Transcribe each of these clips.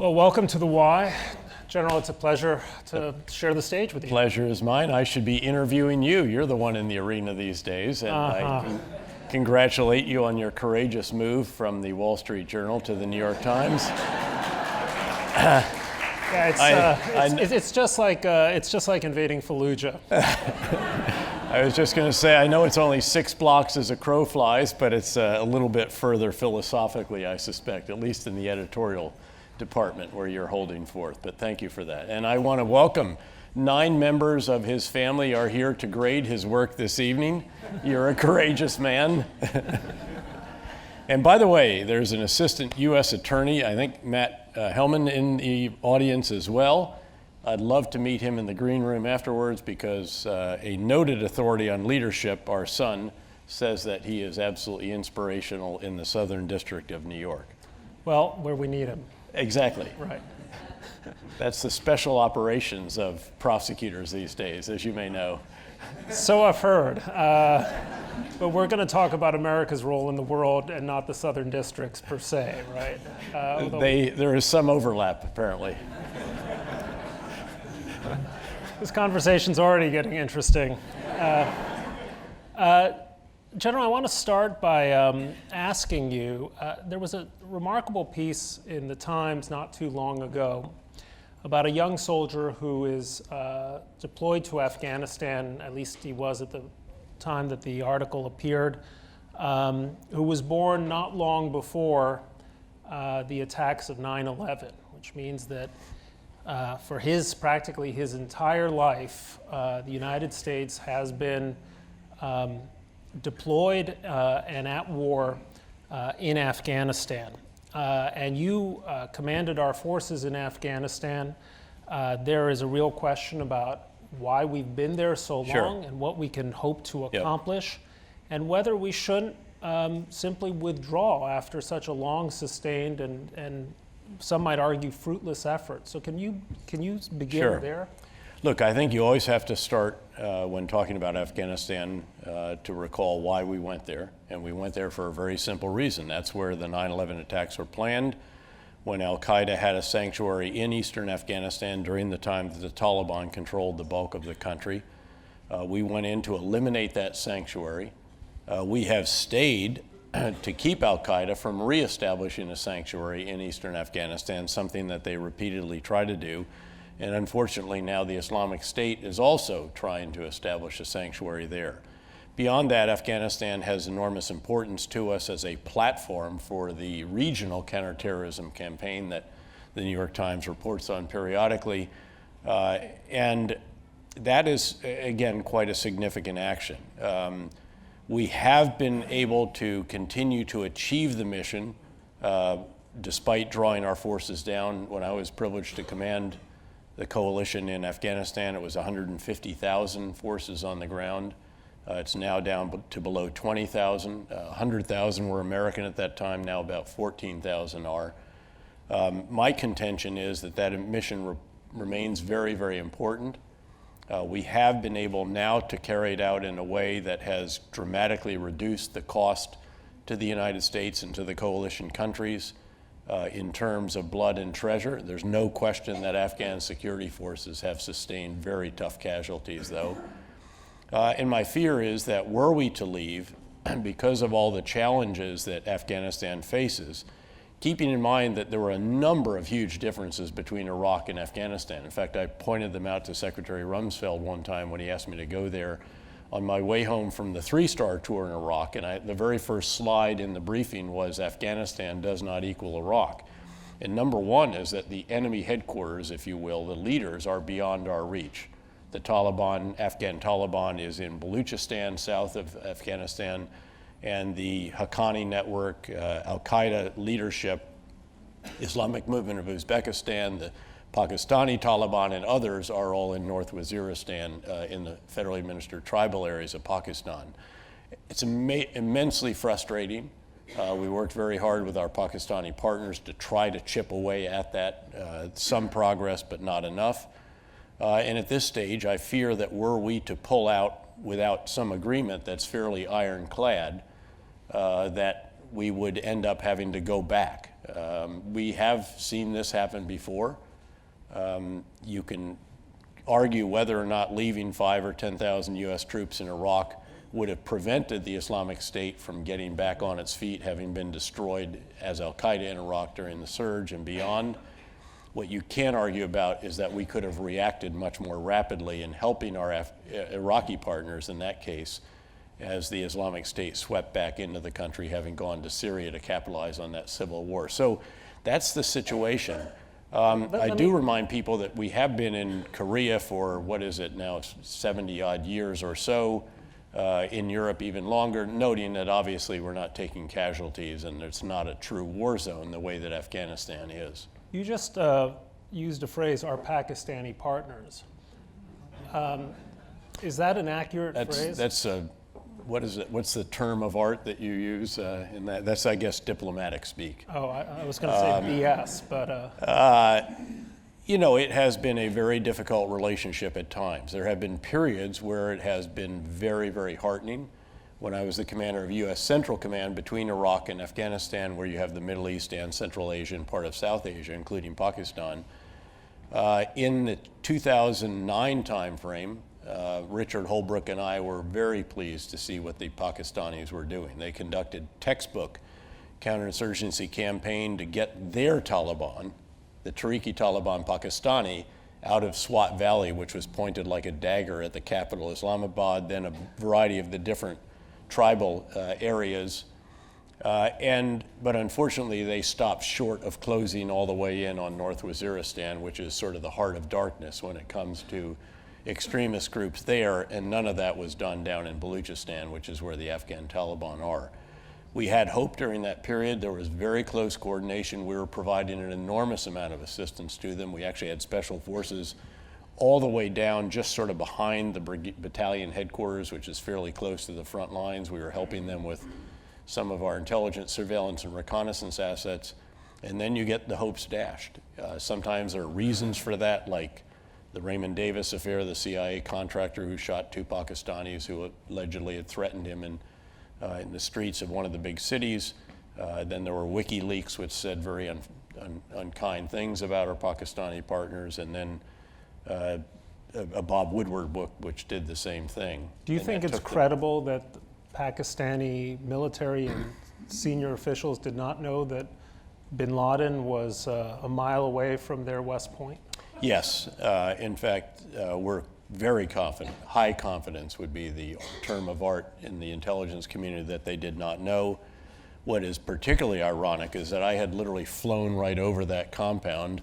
Well, welcome to the Y. General, it's a pleasure to share the stage with you. Pleasure is mine. I should be interviewing you. You're the one in the arena these days. And I congratulate you on your courageous move from the Wall Street Journal to the New York Times. It's just like invading Fallujah. I was just going to say, I know it's only 6 blocks as a crow flies, but it's a little bit further philosophically, I suspect, at least in the editorial department where you're holding forth. But thank you for that. And I want to welcome 9 members of his family are here to grade his work this evening. You're a courageous man. And by the way, there's an assistant U.S. attorney, I think Matt Hellman, in the audience as well. I'd love to meet him in the green room afterwards because a noted authority on leadership, our son, says that he is absolutely inspirational in the Southern District of New York. Well, where we need him. Exactly. Right. That's the special operations of prosecutors these days, as you may know. So I've heard. But we're going to talk about America's role in the world and not the Southern Districts per se, right? There is some overlap, apparently. This conversation's already getting interesting. General, I want to start by asking you, there was a remarkable piece in the Times not too long ago about a young soldier who is deployed to Afghanistan, at least he was at the time that the article appeared, who was born not long before the attacks of 9/11, which means that for practically his entire life, the United States has been deployed and at war in Afghanistan. And you commanded our forces in Afghanistan. There is a real question about why we've been there so long and what we can hope to accomplish, and whether we shouldn't simply withdraw after such a long, sustained, and some might argue fruitless effort. So can you begin there? Look, I think you always have to start when talking about Afghanistan to recall why we went there. And we went there for a very simple reason. That's where the 9/11 attacks were planned, when al-Qaeda had a sanctuary in eastern Afghanistan during the time that the Taliban controlled the bulk of the country. We went in to eliminate that sanctuary. We have stayed to keep al-Qaeda from reestablishing a sanctuary in eastern Afghanistan, something that they repeatedly try to do. And unfortunately, now the Islamic State is also trying to establish a sanctuary there. Beyond that, Afghanistan has enormous importance to us as a platform for the regional counterterrorism campaign that the New York Times reports on periodically. And that is, again, quite a significant action. We have been able to continue to achieve the mission despite drawing our forces down. When I was privileged to command the coalition in Afghanistan, it was 150,000 forces on the ground. It's now down to below 20,000. 100,000 were American at that time, now about 14,000 are. My contention is that mission remains very, very important. We have been able now to carry it out in a way that has dramatically reduced the cost to the United States and to the coalition countries. In terms of blood and treasure. There's no question that Afghan security forces have sustained very tough casualties, though. And my fear is that were we to leave, because of all the challenges that Afghanistan faces, keeping in mind that there were a number of huge differences between Iraq and Afghanistan. In fact, I pointed them out to Secretary Rumsfeld one time when he asked me to go there on my way home from the 3-star tour in Iraq, and the very first slide in the briefing was Afghanistan does not equal Iraq. And number one is that the enemy headquarters, if you will, the leaders are beyond our reach. The Afghan Taliban is in Baluchistan, south of Afghanistan, and the Haqqani network, al-Qaeda leadership, Islamic movement of Uzbekistan, the Pakistani Taliban and others are all in North Waziristan in the federally administered tribal areas of Pakistan. It's immensely frustrating. We worked very hard with our Pakistani partners to try to chip away at that. Some progress, but not enough. And at this stage, I fear that were we to pull out without some agreement that's fairly ironclad, that we would end up having to go back. We have seen this happen before. You can argue whether or not leaving 5,000 or 10,000 U.S. troops in Iraq would have prevented the Islamic State from getting back on its feet, having been destroyed as al-Qaeda in Iraq during the surge and beyond. What you can argue about is that we could have reacted much more rapidly in helping our Iraqi partners in that case, as the Islamic State swept back into the country, having gone to Syria to capitalize on that civil war. So that's the situation. I do remind people that we have been in Korea for, what is it now, 70 odd years or so, in Europe even longer, noting that obviously we're not taking casualties and it's not a true war zone the way that Afghanistan is. You just used a phrase, our Pakistani partners. Is that an accurate phrase? That's what is it? What's the term of art that you use in that? That's, I guess, diplomatic speak. Oh, I was going to say BS, but... You know, it has been a very difficult relationship at times. There have been periods where it has been very, very heartening. When I was the commander of U.S. Central Command between Iraq and Afghanistan, where you have the Middle East and Central Asia and part of South Asia, including Pakistan, in the 2009 timeframe, Richard Holbrooke and I were very pleased to see what the Pakistanis were doing. They conducted textbook counterinsurgency campaign to get their Taliban, the Tariqi Taliban Pakistani, out of Swat Valley, which was pointed like a dagger at the capital, Islamabad, then a variety of the different tribal areas. But unfortunately, they stopped short of closing all the way in on North Waziristan, which is sort of the heart of darkness when it comes to extremist groups there, and none of that was done down in Baluchistan, which is where the Afghan Taliban are. We had hope during that period. There was very close coordination. We were providing an enormous amount of assistance to them. We actually had special forces all the way down, just sort of behind the battalion headquarters, which is fairly close to the front lines. We were helping them with some of our intelligence, surveillance, and reconnaissance assets. And then you get the hopes dashed. Sometimes there are reasons for that, like the Raymond Davis affair, the CIA contractor who shot 2 Pakistanis who allegedly had threatened him in the streets of one of the big cities. Then there were WikiLeaks, which said very unkind things about our Pakistani partners, and then a Bob Woodward book, which did the same thing. Do you think it's credible that Pakistani military and senior officials did not know that bin Laden was a mile away from their West Point? Yes. In fact, we're very confident, high confidence would be the term of art in the intelligence community, that they did not know. What is particularly ironic is that I had literally flown right over that compound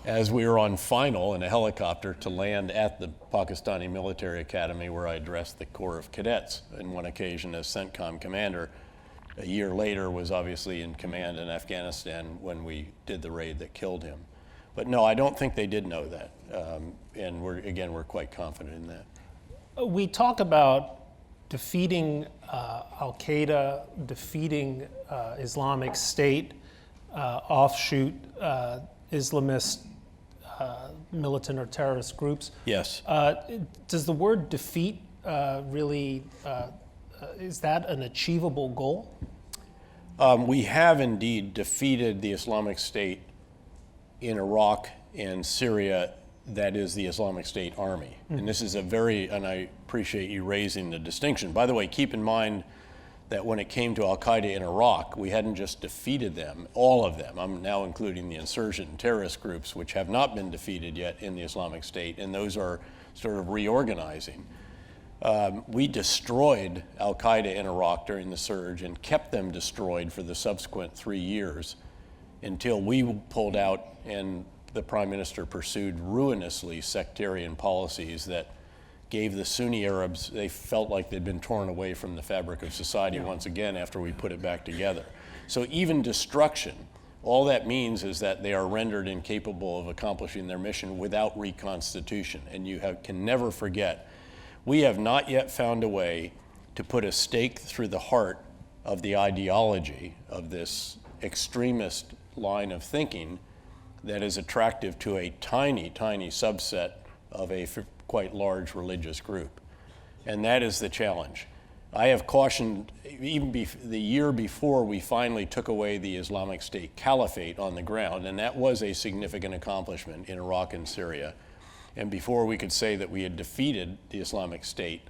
as we were on final in a helicopter to land at the Pakistani Military Academy, where I addressed the Corps of Cadets on one occasion as CENTCOM commander. A year later was obviously in command in Afghanistan when we did the raid that killed him. But no, I don't think they did know that. And we're quite confident in that. We talk about defeating al-Qaeda, defeating Islamic State, offshoot Islamist militant or terrorist groups. Yes. Does the word defeat really, is that an achievable goal? We have indeed defeated the Islamic State in Iraq and Syria, that is the Islamic State Army. And this is and I appreciate you raising the distinction. By the way, keep in mind that when it came to al-Qaeda in Iraq, we hadn't just defeated them, all of them. I'm now including the insurgent and terrorist groups, which have not been defeated yet in the Islamic State, and those are sort of reorganizing. We destroyed al-Qaeda in Iraq during the surge and kept them destroyed for the subsequent 3 years until we pulled out and the Prime Minister pursued ruinously sectarian policies that gave the Sunni Arabs, they felt like they'd been torn away from the fabric of society once again after we put it back together. So even destruction, all that means is that they are rendered incapable of accomplishing their mission without reconstitution. And you can never forget, we have not yet found a way to put a stake through the heart of the ideology of this extremist line of thinking that is attractive to a tiny, tiny subset of a quite large religious group. And that is the challenge. I have cautioned, even the year before we finally took away the Islamic State caliphate on the ground, and that was a significant accomplishment in Iraq and Syria. And before we could say that we had defeated the Islamic State,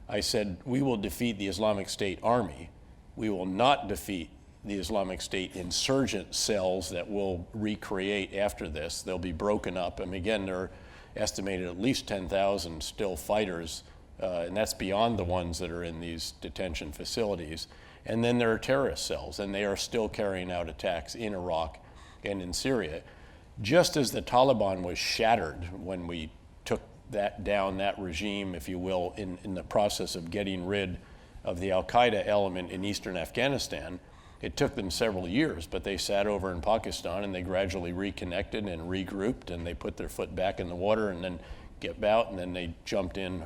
I said, we will defeat the Islamic State army. We will not defeat the Islamic State insurgent cells that will recreate after this. They'll be broken up. And again, there are estimated at least 10,000 still fighters, and that's beyond the ones that are in these detention facilities. And then there are terrorist cells, and they are still carrying out attacks in Iraq and in Syria. Just as the Taliban was shattered when we took that regime, if you will, in the process of getting rid of the al-Qaeda element in eastern Afghanistan, it took them several years, but they sat over in Pakistan and they gradually reconnected and regrouped, and they put their foot back in the water and then get out, and then they jumped in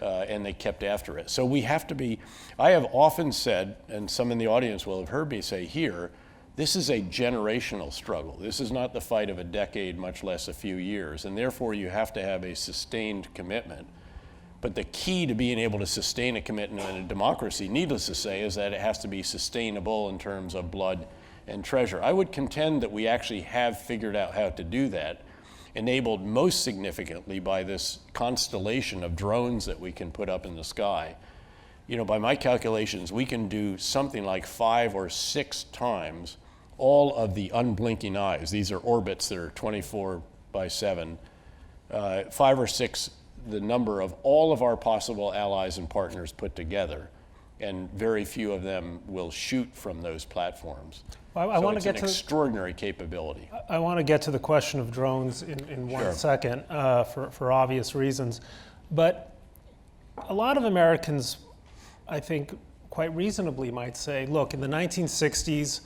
and they kept after it. So we have to be, I have often said, and some in the audience will have heard me say here, this is a generational struggle. This is not the fight of a decade, much less a few years, and therefore you have to have a sustained commitment. But the key to being able to sustain a commitment in a democracy, needless to say, is that it has to be sustainable in terms of blood and treasure. I would contend that we actually have figured out how to do that, enabled most significantly by this constellation of drones that we can put up in the sky. You know, by my calculations, we can do something like 5 or 6 times all of the unblinking eyes. These are orbits that are 24/7, 5 or 6 the number of all of our possible allies and partners put together, and very few of them will shoot from those platforms. I want to get to an extraordinary capability. I want to get to the question of drones in one second for obvious reasons, but a lot of Americans, I think, quite reasonably might say, look, in the 1960s,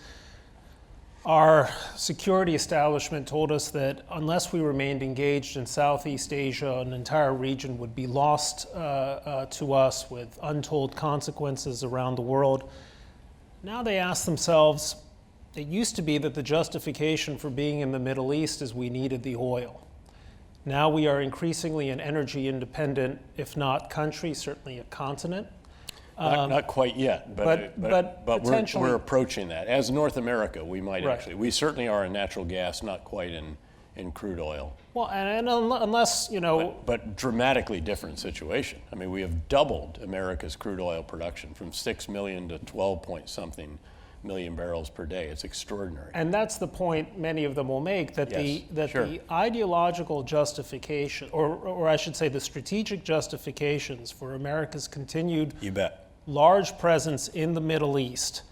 our security establishment told us that unless we remained engaged in Southeast Asia, an entire region would be lost to us with untold consequences around the world. Now they ask themselves, it used to be that the justification for being in the Middle East is we needed the oil. Now we are increasingly an energy independent, if not country, certainly a continent. Not quite yet, but we're approaching that. As North America, we might actually. We certainly are in natural gas, not quite in crude oil. Well, and unless, you know... But dramatically different situation. I mean, we have doubled America's crude oil production from 6 million to 12 point something million barrels per day. It's extraordinary. And that's the point many of them will make, that the ideological justification, or I should say the strategic justifications for America's continued large presence in the Middle East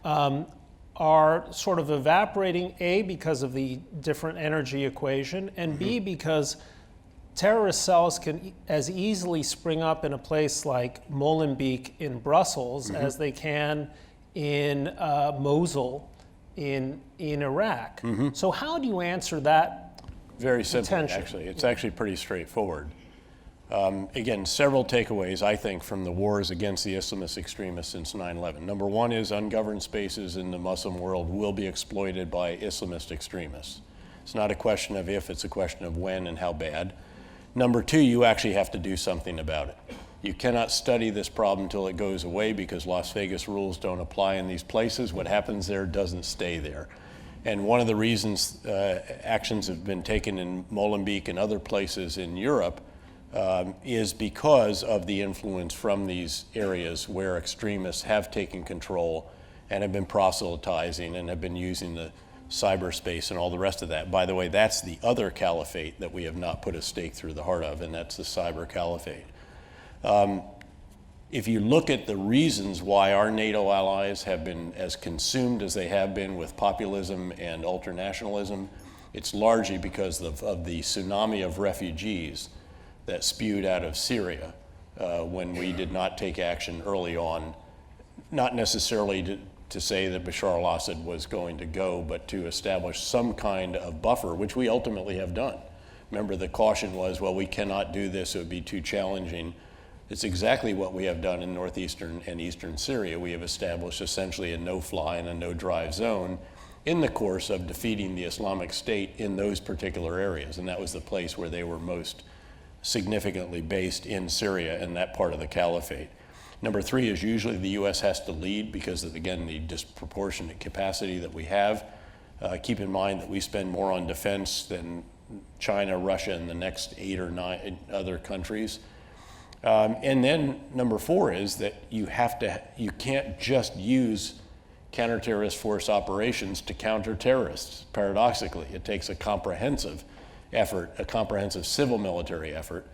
are sort of evaporating, A, because of the different energy equation, and B, because terrorist cells can as easily spring up in a place like Molenbeek in Brussels as they can in Mosul in Iraq. So how do you answer that? Very simple, actually. It's actually pretty straightforward. Again, several takeaways, I think, from the wars against the Islamist extremists since 9/11. Number one is ungoverned spaces in the Muslim world will be exploited by Islamist extremists. It's not a question of if, it's a question of when and how bad. Number two, you actually have to do something about it. You cannot study this problem until it goes away, because Las Vegas rules don't apply in these places. What happens there doesn't stay there. And one of the reasons actions have been taken in Molenbeek and other places in Europe is because of the influence from these areas where extremists have taken control and have been proselytizing and have been using the cyberspace and all the rest of that. By the way, that's the other caliphate that we have not put a stake through the heart of, and that's the cyber caliphate. If you look at the reasons why our NATO allies have been as consumed as they have been with populism and ultranationalism, it's largely because of the tsunami of refugees that spewed out of Syria when we did not take action early on, not necessarily to say that Bashar al-Assad was going to go, but to establish some kind of buffer, which we ultimately have done. Remember, the caution was, well, we cannot do this, it would be too challenging. It's exactly what we have done in northeastern and eastern Syria. We have established essentially a no-fly and a no-drive zone in the course of defeating the Islamic State in those particular areas, and that was the place where they were most significantly based in Syria and that part of the caliphate. Number three is usually the U.S. has to lead because of, again, the disproportionate capacity that we have. Keep in mind that we spend more on defense than China, Russia, and the next 8 or 9 other countries. And then number four is that you can't just use counter-terrorist force operations to counter terrorists. Paradoxically, it takes a comprehensive effort, a comprehensive civil military effort.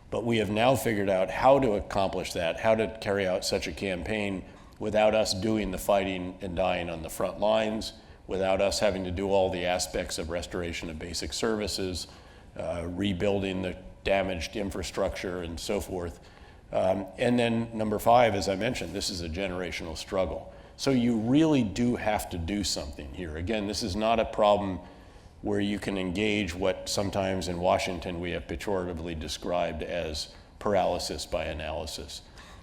But we have now figured out how to accomplish that, how to carry out such a campaign without us doing the fighting and dying on the front lines, without us having to do all the aspects of restoration of basic services, rebuilding the damaged infrastructure and so forth. And then number five, as I mentioned, this is a generational struggle. So you really do have to do something here. Again, this is not a problem where you can engage what sometimes in Washington we have pejoratively described as paralysis by analysis.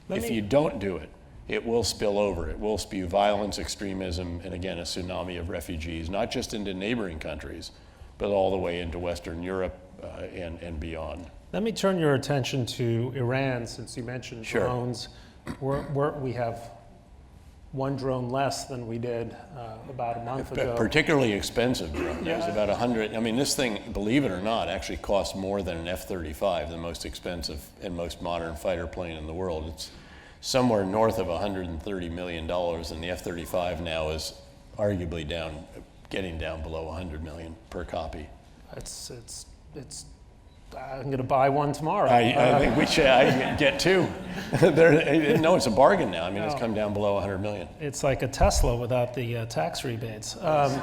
If you don't do it, it will spill over. It will spew violence, extremism, and again, a tsunami of refugees, not just into neighboring countries, but all the way into Western Europe and beyond. Let me turn your attention to Iran, since you mentioned drones. We have one drone less than we did about a month ago. Particularly expensive drone. Yeah. It was about 100. I mean, this thing, believe it or not, actually costs more than an F-35, the most expensive and most modern fighter plane in the world. It's somewhere north of $130 million, and the F-35 now is arguably getting down below $100 million per copy. I'm going to buy one tomorrow. I think we should get two. No, it's a bargain now. I mean, it's come down below 100 million. It's like a Tesla without the tax rebates. I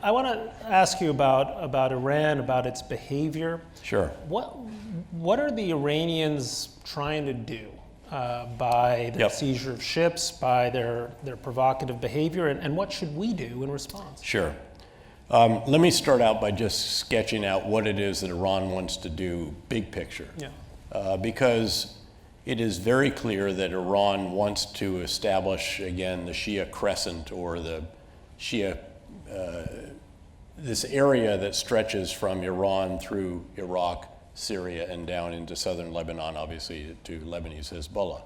want to ask you about Iran, about its behavior. Sure. What are the Iranians trying to do by their seizure of ships, by their provocative behavior, and what should we do in response? Sure. Let me start out by just sketching out what it is that Iran wants to do, big picture. Yeah. Because it is very clear that Iran wants to establish, again, the Shia crescent, or the Shia, this area that stretches from Iran through Iraq, Syria, and down into southern Lebanon, obviously, to Lebanese Hezbollah.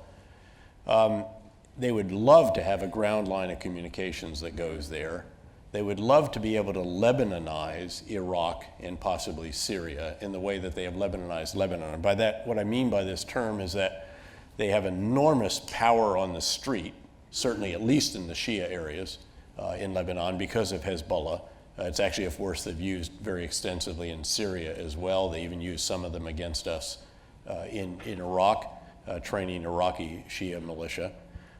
They would love to have a ground line of communications that goes there. They would love to be able to Lebanonize Iraq and possibly Syria in the way that they have Lebanonized Lebanon. By that, what I mean by this term is that they have enormous power on the street, certainly at least in the Shia areas in Lebanon because of Hezbollah. It's actually a force they've used very extensively in Syria as well. They even used some of them against us in Iraq, training Iraqi Shia militia.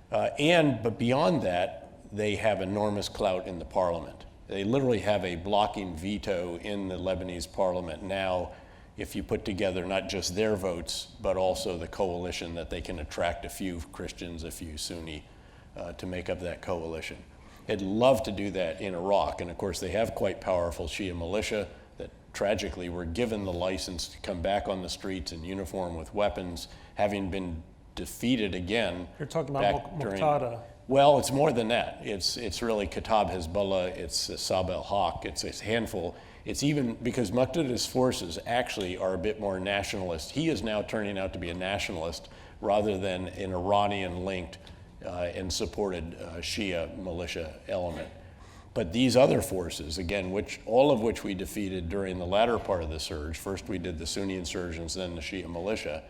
But beyond that, they have enormous clout in the parliament. They literally have a blocking veto in the Lebanese parliament now if you put together not just their votes, but also the coalition, that they can attract a few Christians, a few Sunni to make up that coalition. They'd love to do that in Iraq, and of course they have quite powerful Shia militia that tragically were given the license to come back on the streets in uniform with weapons, having been defeated again. You're talking about Muqtada. Well, it's more than that. It's really Kataib Hezbollah, it's Sab al-Haq, it's a handful. It's even because Muqtada's forces actually are a bit more nationalist. He is now turning out to be a nationalist rather than an Iranian-linked and supported Shia militia element. But these other forces, again, all of which we defeated during the latter part of the surge, first we did the Sunni insurgents, then the Shia militia,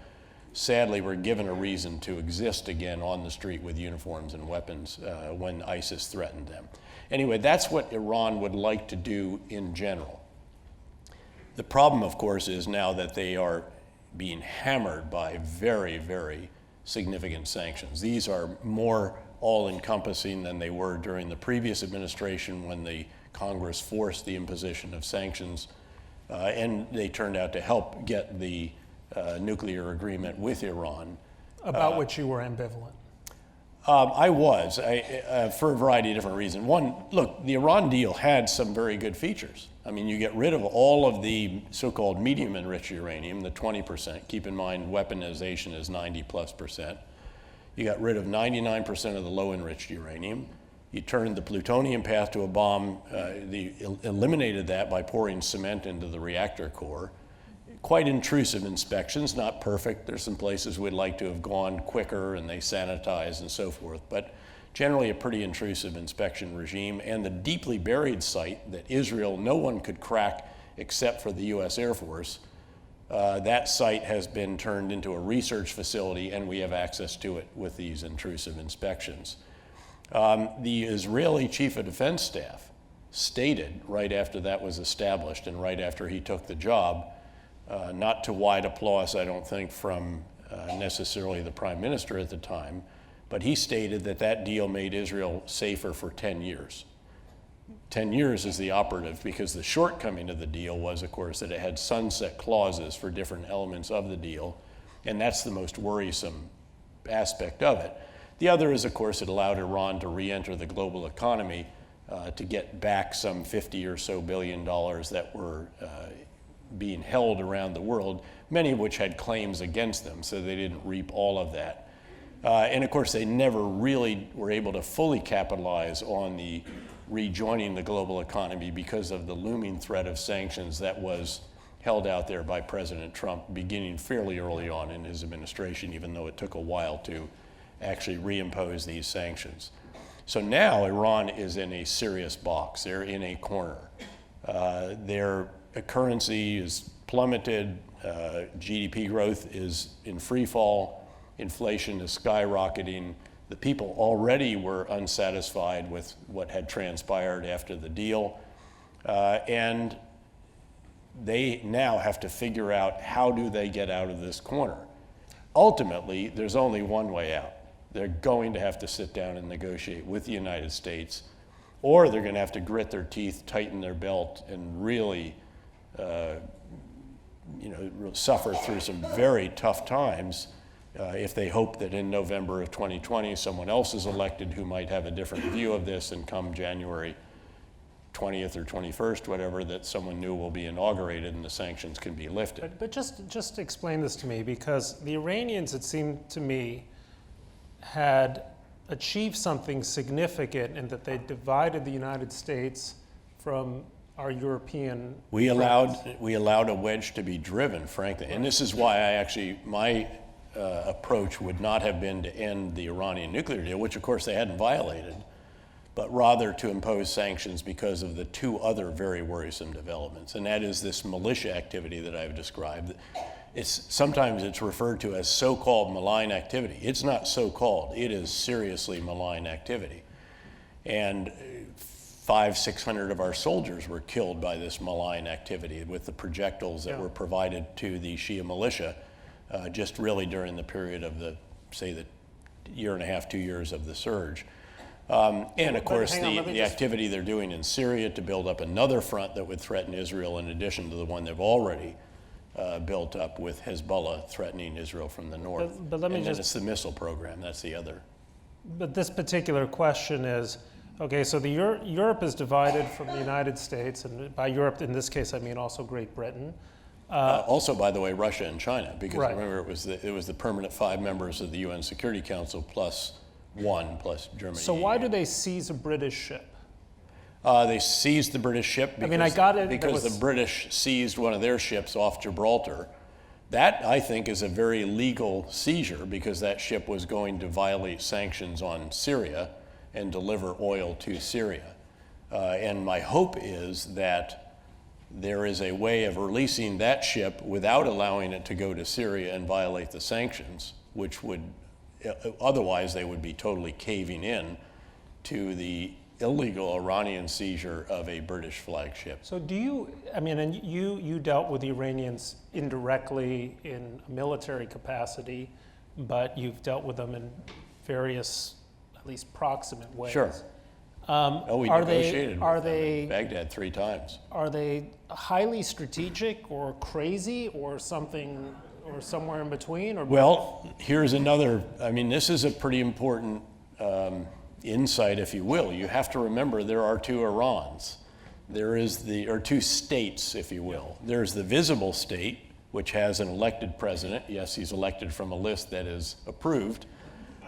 sadly were given a reason to exist again on the street with uniforms and weapons when ISIS threatened them. Anyway, that's what Iran would like to do in general. The problem, of course, is now that they are being hammered by very, very significant sanctions. These are more all-encompassing than they were during the previous administration when the Congress forced the imposition of sanctions, and they turned out to help get the nuclear agreement with Iran. About which you were ambivalent. I was, for a variety of different reasons. One, look, the Iran deal had some very good features. I mean, you get rid of all of the so-called medium enriched uranium, the 20%. Keep in mind, weaponization is 90+%. You got rid of 99% of the low enriched uranium. You turned the plutonium path to a bomb, eliminated that by pouring cement into the reactor core. quite intrusive inspections, not perfect. There's some places we'd like to have gone quicker and they sanitize and so forth, but generally a pretty intrusive inspection regime. And the deeply buried site that Israel, no one could crack except for the US Air Force, that site has been turned into a research facility and we have access to it with these intrusive inspections. The Israeli Chief of Defense Staff stated right after that was established and right after he took the job, not to wide applause, I don't think, from necessarily the prime minister at the time, but he stated that that deal made Israel safer for 10 years. 10 years is the operative, because the shortcoming of the deal was, of course, that it had sunset clauses for different elements of the deal, and that's the most worrisome aspect of it. The other is, of course, it allowed Iran to re-enter the global economy, to get back some $50 or so billion that were being held around the world, many of which had claims against them, so they didn't reap all of that. And of course, they never really were able to fully capitalize on the rejoining the global economy because of the looming threat of sanctions that was held out there by President Trump beginning fairly early on in his administration, even though it took a while to actually reimpose these sanctions. So now Iran is in a serious box. They're in a corner. Their currency is plummeted, GDP growth is in free fall, inflation is skyrocketing. The people already were unsatisfied with what had transpired after the deal, and they now have to figure out how do they get out of this corner. Ultimately, there's only one way out. They're going to have to sit down and negotiate with the United States, or they're going to have to grit their teeth, tighten their belt, and really suffer through some very tough times if they hope that in November of 2020 someone else is elected who might have a different view of this, and come January 20th or 21st, whatever, that someone new will be inaugurated and the sanctions can be lifted. But just explain this to me, because the Iranians, it seemed to me, had achieved something significant in that they divided the United States from our European We friends. allowed a wedge to be driven, frankly, and this is why my approach would not have been to end the Iranian nuclear deal, which of course they hadn't violated, but rather to impose sanctions because of the two other very worrisome developments, and that is this militia activity that I've described. Sometimes it's referred to as so-called malign activity. It's not so-called, it is seriously malign activity. And 500-600 of our soldiers were killed by this malign activity with the projectiles that were provided to the Shia militia just really during the period of the year and a half, 2 years of the surge. And of course, the activity they're doing in Syria to build up another front that would threaten Israel in addition to the one they've already built up with Hezbollah threatening Israel from the north. But let me and then it's the missile program, that's the other. But this particular question is, okay, so Europe is divided from the United States, and by Europe in this case I mean also Great Britain. Also, by the way, Russia and China, because right. remember it was the permanent 5 members of the UN Security Council plus 1 plus Germany. So why do they seize a British ship? They seized the British ship because the British seized one of their ships off Gibraltar. That, I think, is a very legal seizure, because that ship was going to violate sanctions on Syria and deliver oil to Syria. And my hope is that there is a way of releasing that ship without allowing it to go to Syria and violate the sanctions, which would, otherwise they would be totally caving in to the illegal Iranian seizure of a British flagship. So and you dealt with the Iranians indirectly in a military capacity, but you've dealt with them in various, at least proximate ways. Sure. We negotiated with them in Baghdad 3 times. Are they highly strategic or crazy or something, or somewhere in between? Or well, here's another, this is a pretty important insight, if you will. You have to remember there are 2 Irans. Or 2 states, if you will. There's the visible state, which has an elected president. Yes, he's elected from a list that is approved.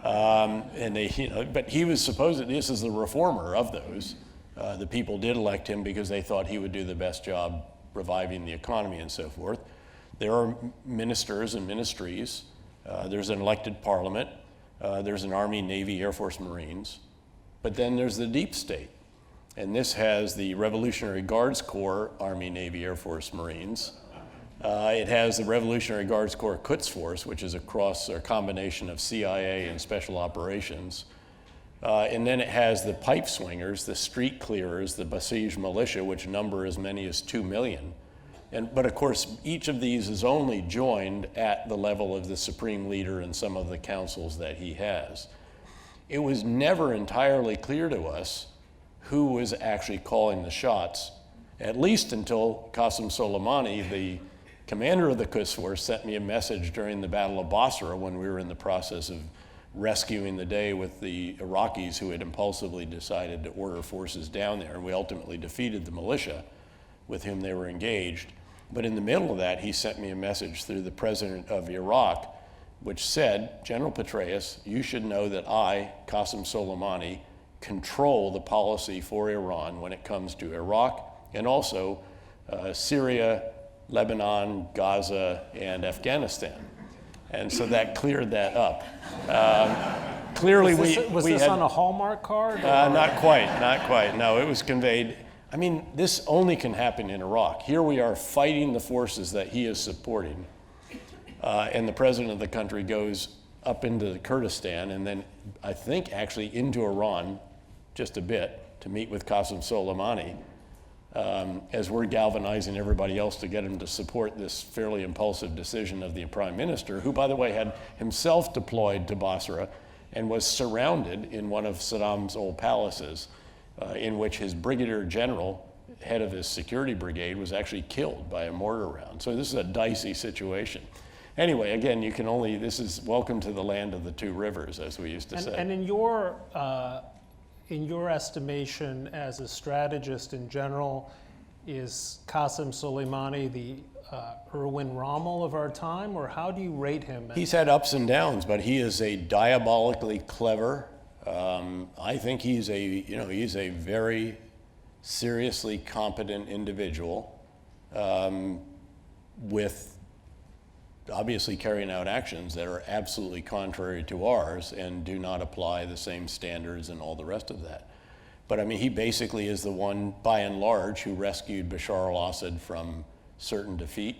But he was this is the reformer of those. The people did elect him because they thought he would do the best job reviving the economy and so forth. There are ministers and ministries. There's an elected parliament. There's an Army, Navy, Air Force, Marines. But then there's the deep state. And this has the Revolutionary Guards Corps, Army, Navy, Air Force, Marines. It has the Revolutionary Guards Corps Quds Force, which is a combination of CIA and special operations. And then it has the pipe swingers, the street clearers, the Basij militia, which number as many as 2 million. But of course, each of these is only joined at the level of the supreme leader and some of the councils that he has. It was never entirely clear to us who was actually calling the shots, at least until Qasem Soleimani, the commander of the Quds Force, sent me a message during the Battle of Basra when we were in the process of rescuing the day with the Iraqis who had impulsively decided to order forces down there. And we ultimately defeated the militia with whom they were engaged. But in the middle of that, he sent me a message through the president of Iraq, which said, General Petraeus, you should know that I, Qasem Soleimani, control the policy for Iran when it comes to Iraq and also Syria, Lebanon, Gaza, and Afghanistan. And so that cleared that up. Clearly, was this had, on a Hallmark card? Not quite. No, it was conveyed. I mean, this only can happen in Iraq. Here we are fighting the forces that he is supporting, and the president of the country goes up into Kurdistan and then I think actually into Iran just a bit to meet with Qasem Soleimani as we're galvanizing everybody else to get him to support this fairly impulsive decision of the prime minister, who, by the way, had himself deployed to Basra and was surrounded in one of Saddam's old palaces, in which his brigadier general, head of his security brigade, was actually killed by a mortar round. So this is a dicey situation. Anyway, again, this is welcome to the land of the two rivers, as we used to say. And in your estimation as a strategist in general, is Qasem Soleimani the Erwin Rommel of our time, or how do you rate him? He's had ups and downs, but he is a diabolically clever. I think he's a very seriously competent individual with obviously carrying out actions that are absolutely contrary to ours and do not apply the same standards and all the rest of that. But I mean, he basically is the one, by and large, who rescued Bashar al-Assad from certain defeat,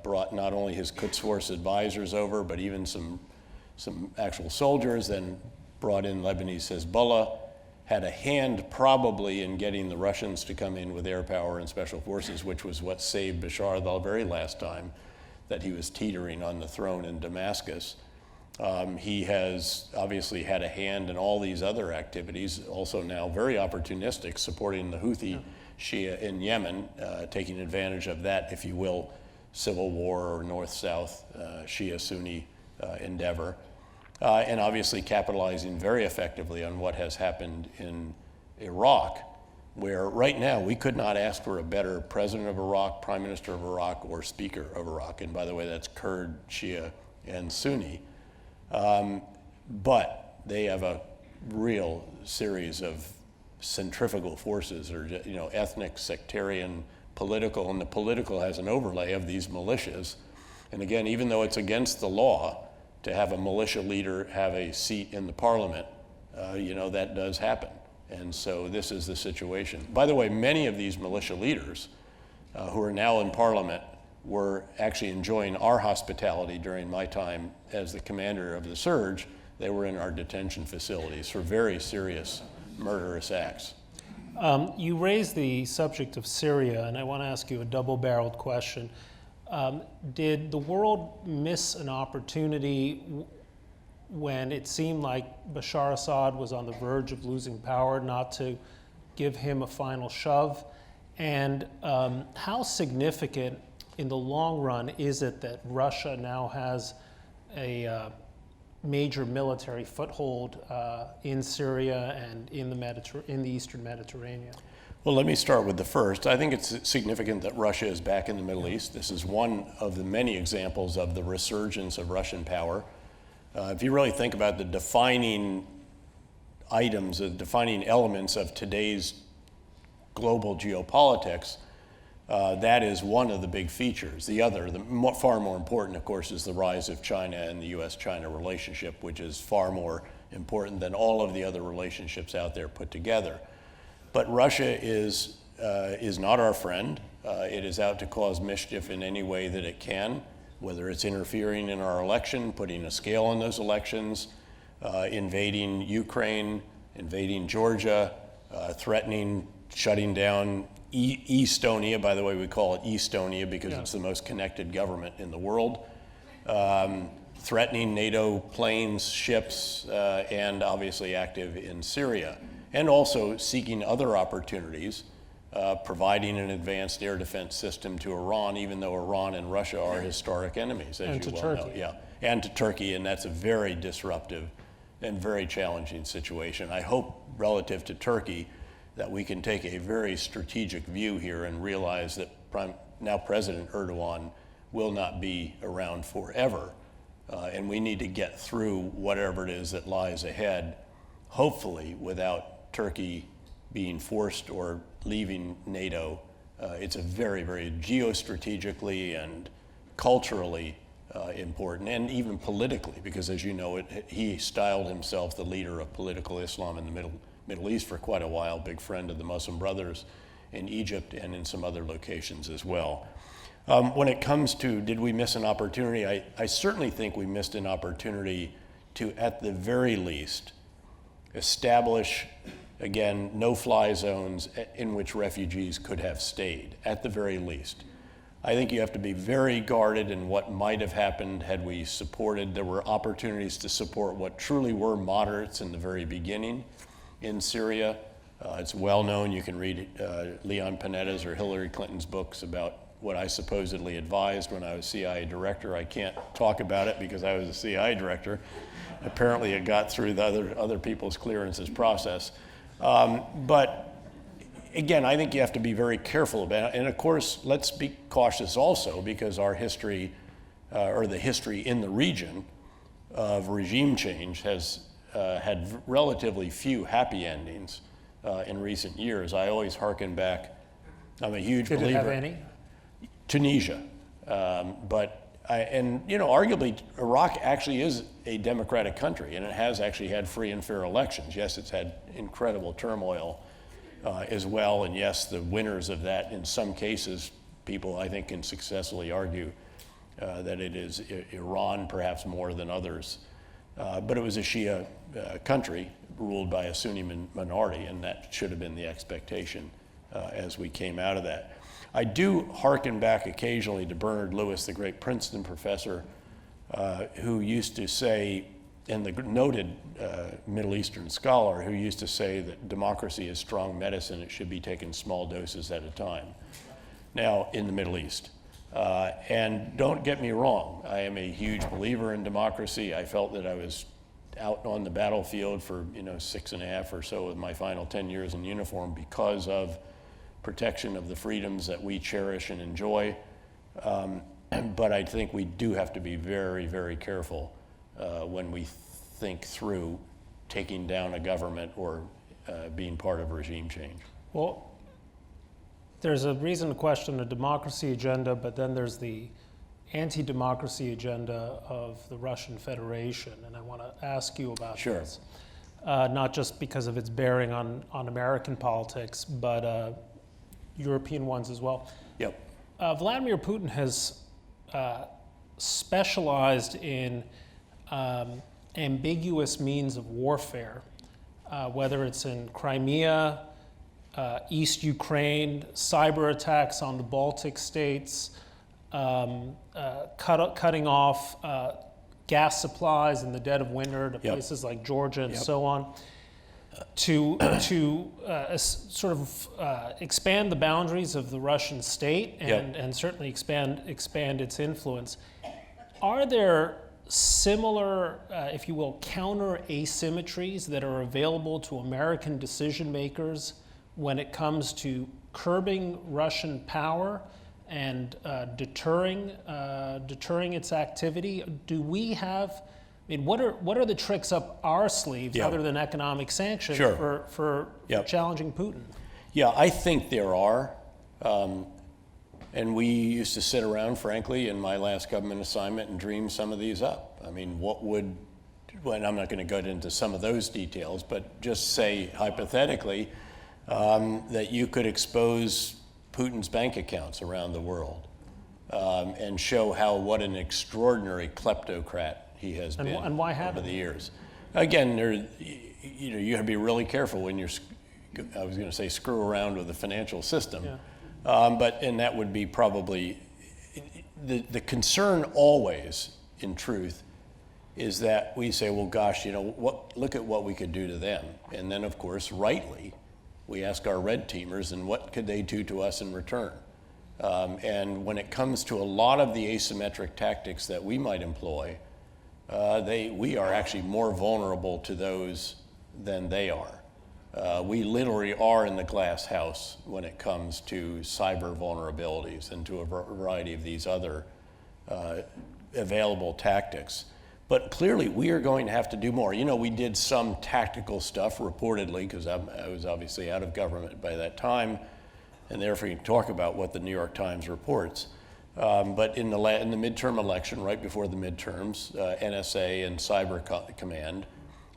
brought not only his Quds Force advisors over, but even some actual soldiers, then brought in Lebanese Hezbollah, had a hand probably in getting the Russians to come in with air power and special forces, which was what saved Bashar the very last time that he was teetering on the throne in Damascus. He has obviously had a hand in all these other activities, also now very opportunistic, supporting the Houthi Shia in Yemen, taking advantage of that, if you will, civil war or north-south Shia-Sunni endeavor, and obviously capitalizing very effectively on what has happened in Iraq, where right now we could not ask for a better president of Iraq, prime minister of Iraq, or speaker of Iraq. And by the way, that's Kurd, Shia, and Sunni. But they have a real series of centrifugal forces, or ethnic, sectarian, political, and the political has an overlay of these militias. And again, even though it's against the law to have a militia leader have a seat in the parliament, that does happen. And so this is the situation. By the way, many of these militia leaders who are now in parliament were actually enjoying our hospitality during my time as the commander of the surge. They were in our detention facilities for very serious murderous acts. You raised the subject of Syria, and I want to ask you a double-barreled question. Did the world miss an opportunity when it seemed like Bashar Assad was on the verge of losing power, not to give him a final shove? And how significant in the long run is it that Russia now has a major military foothold in Syria and in the Eastern Mediterranean? Well, let me start with the first. I think it's significant that Russia is back in the Middle East. This is one of the many examples of the resurgence of Russian power. If you really think about the defining items, the defining elements of today's global geopolitics, That is one of the big features. The other, far more important, of course, is the rise of China and the U.S.-China relationship, which is far more important than all of the other relationships out there put together. But Russia is not our friend. It is out to cause mischief in any way that it can, whether it's interfering in our election, putting a scale on those elections, invading Ukraine, invading Georgia, threatening shutting down Estonia. By the way, we call it Estonia because it's the most connected government in the world. Threatening NATO planes, ships, and obviously active in Syria. And also seeking other opportunities, providing an advanced air defense system to Iran, even though Iran and Russia are historic enemies, as you well know. Yeah, and to Turkey, and that's a very disruptive and very challenging situation. I hope, relative to Turkey, that we can take a very strategic view here and realize that now President Erdogan will not be around forever. And we need to get through whatever it is that lies ahead, hopefully without Turkey being forced or leaving NATO. It's a very, very geostrategically and culturally important, and even politically, because as you know, he styled himself the leader of political Islam in the Middle East for quite a while, big friend of the Muslim Brothers in Egypt and in some other locations as well. When it comes to did we miss an opportunity, I certainly think we missed an opportunity to, at the very least, establish, again, no-fly zones in which refugees could have stayed, at the very least. I think you have to be very guarded in what might have happened had we supported. There were opportunities to support what truly were moderates in the very beginning in Syria. It's well known. You can read Leon Panetta's or Hillary Clinton's books about what I supposedly advised when I was CIA director. I can't talk about it because I was a CIA director. Apparently it got through the other people's clearances process. But again, I think you have to be very careful about it. And of course, let's be cautious also, because our history, or the history in the region of regime change has had relatively few happy endings in recent years. I always hearken back. I'm a huge believer. Did it have any? Tunisia, and you know, arguably Iraq actually is a democratic country, and it has actually had free and fair elections. Yes, it's had incredible turmoil as well, and yes, the winners of that, in some cases, people I think can successfully argue that it is Iran perhaps more than others. But it was a Shia country ruled by a Sunni minority, and that should have been the expectation as we came out of that. I do hearken back occasionally to Bernard Lewis, the great Princeton professor, who used to say, and the noted Middle Eastern scholar, who used to say that democracy is strong medicine, it should be taken small doses at a time. Now, in the Middle East. And don't get me wrong, I am a huge believer in democracy. I felt that I was out on the battlefield for 6.5 or so of my final 10 years in uniform because of protection of the freedoms that we cherish and enjoy. But I think we do have to be very, very careful when we think through taking down a government or being part of regime change. Well, there's a reason to question the democracy agenda, but then there's the anti-democracy agenda of the Russian Federation, and I want to ask you about this. Not just because of its bearing on American politics, but European ones as well. Yep. Vladimir Putin has specialized in ambiguous means of warfare, whether it's in Crimea, East Ukraine, cyber attacks on the Baltic states, cutting off gas supplies in the dead of winter to places like Georgia and so on, to sort of expand the boundaries of the Russian state and certainly expand its influence. Are there similar, if you will, counter asymmetries that are available to American decision makers when it comes to curbing Russian power and deterring its activity? Do we have? I mean, what are the tricks up our sleeves other than economic sanctions for challenging Putin? Yeah, I think there are. And we used to sit around, frankly, in my last government assignment and dream some of these up. I mean, well, I'm not going to go into some of those details, but just say hypothetically that you could expose Putin's bank accounts around the world and show what an extraordinary kleptocrat he has been and why over the years. Again, you have to be really careful when you're, I was going to say, screw around with the financial system. Yeah. And that would be probably, the concern always, in truth, is that we say, well, gosh, look at what we could do to them. And then, of course, rightly, we ask our red teamers, and what could they do to us in return? And when it comes to a lot of the asymmetric tactics that we might employ, we are actually more vulnerable to those than they are. We literally are in the glass house when it comes to cyber vulnerabilities and to a variety of these other available tactics. But clearly, we are going to have to do more. We did some tactical stuff, reportedly, because I was obviously out of government by that time, and therefore you can talk about what the New York Times reports. But in the midterm election, right before the midterms, NSA and Cyber Command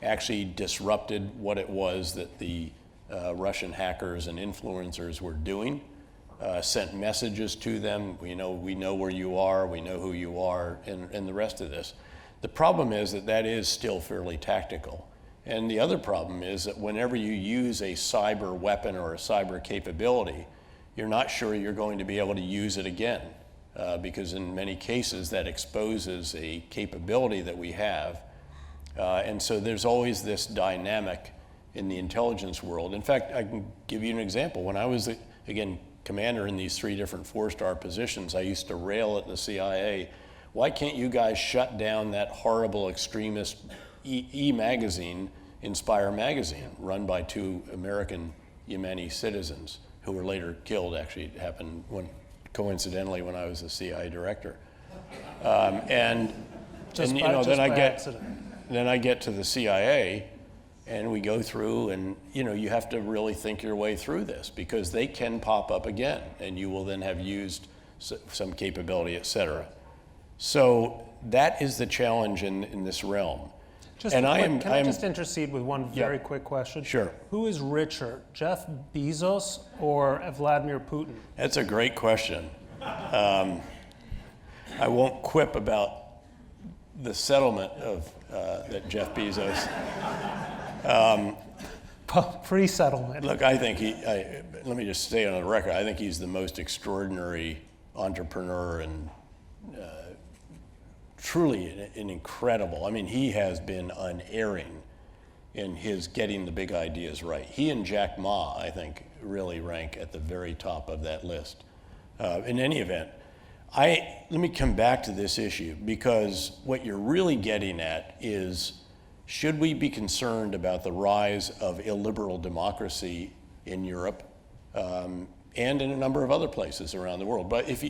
actually disrupted what it was that the Russian hackers and influencers were doing, sent messages to them. We know where you are, we know who you are, and the rest of this. The problem is that is still fairly tactical. And the other problem is that whenever you use a cyber weapon or a cyber capability, you're not sure you're going to be able to use it again, because in many cases that exposes a capability that we have. And so there's always this dynamic in the intelligence world. In fact, I can give you an example. When I was, again, commander in these 3 different 4-star positions, I used to rail at the CIA, why can't you guys shut down that horrible extremist magazine, Inspire magazine, run by 2 American Yemeni citizens who were later killed? Actually, it happened coincidentally when I was the CIA director. Then I get to the CIA, and we go through, and you have to really think your way through this, because they can pop up again, and you will then have used some capability, et cetera. So that is the challenge in this realm. Can I just intercede with one very quick question? Sure. Who is richer, Jeff Bezos or Vladimir Putin? That's a great question. I won't quip about the settlement of that Jeff Bezos. Pre-settlement. Look, I think let me just say on the record, I think he's the most extraordinary entrepreneur and truly an incredible. I mean, he has been unerring in his getting the big ideas right. He and Jack Ma, I think, really rank at the very top of that list. In any event, let me come back to this issue, because what you're really getting at is, should we be concerned about the rise of illiberal democracy in Europe and in a number of other places around the world? But if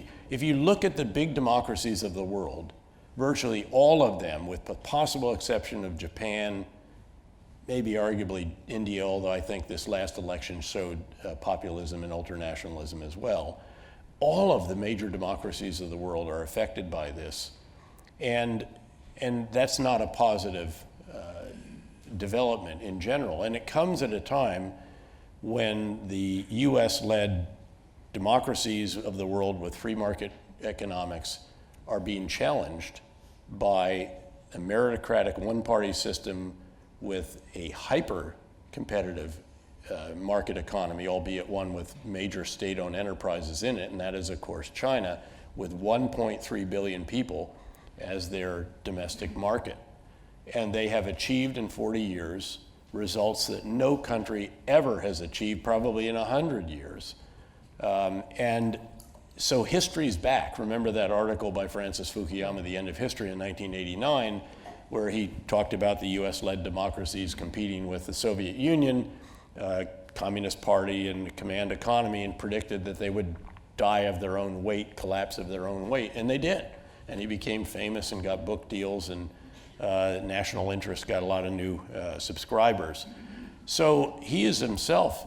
you look at the big democracies of the world, virtually all of them, with the possible exception of Japan, maybe arguably India, although I think this last election showed populism and ultranationalism as well, all of the major democracies of the world are affected by this. And that's not a positive development in general. And it comes at a time when the US-led democracies of the world with free market economics are being challenged by a meritocratic one-party system with a hyper-competitive market economy, albeit one with major state-owned enterprises in it, and that is, of course, China, with 1.3 billion people as their domestic market. And they have achieved in 40 years results that no country ever has achieved, probably in 100 years. And so history's back. Remember that article by Francis Fukuyama, The End of History, in 1989, where he talked about the US-led democracies competing with the Soviet Union, Communist Party, and the command economy, and predicted that they would die of their own weight, collapse of their own weight, and they did. And he became famous and got book deals, and National Interest got a lot of new subscribers. So he is himself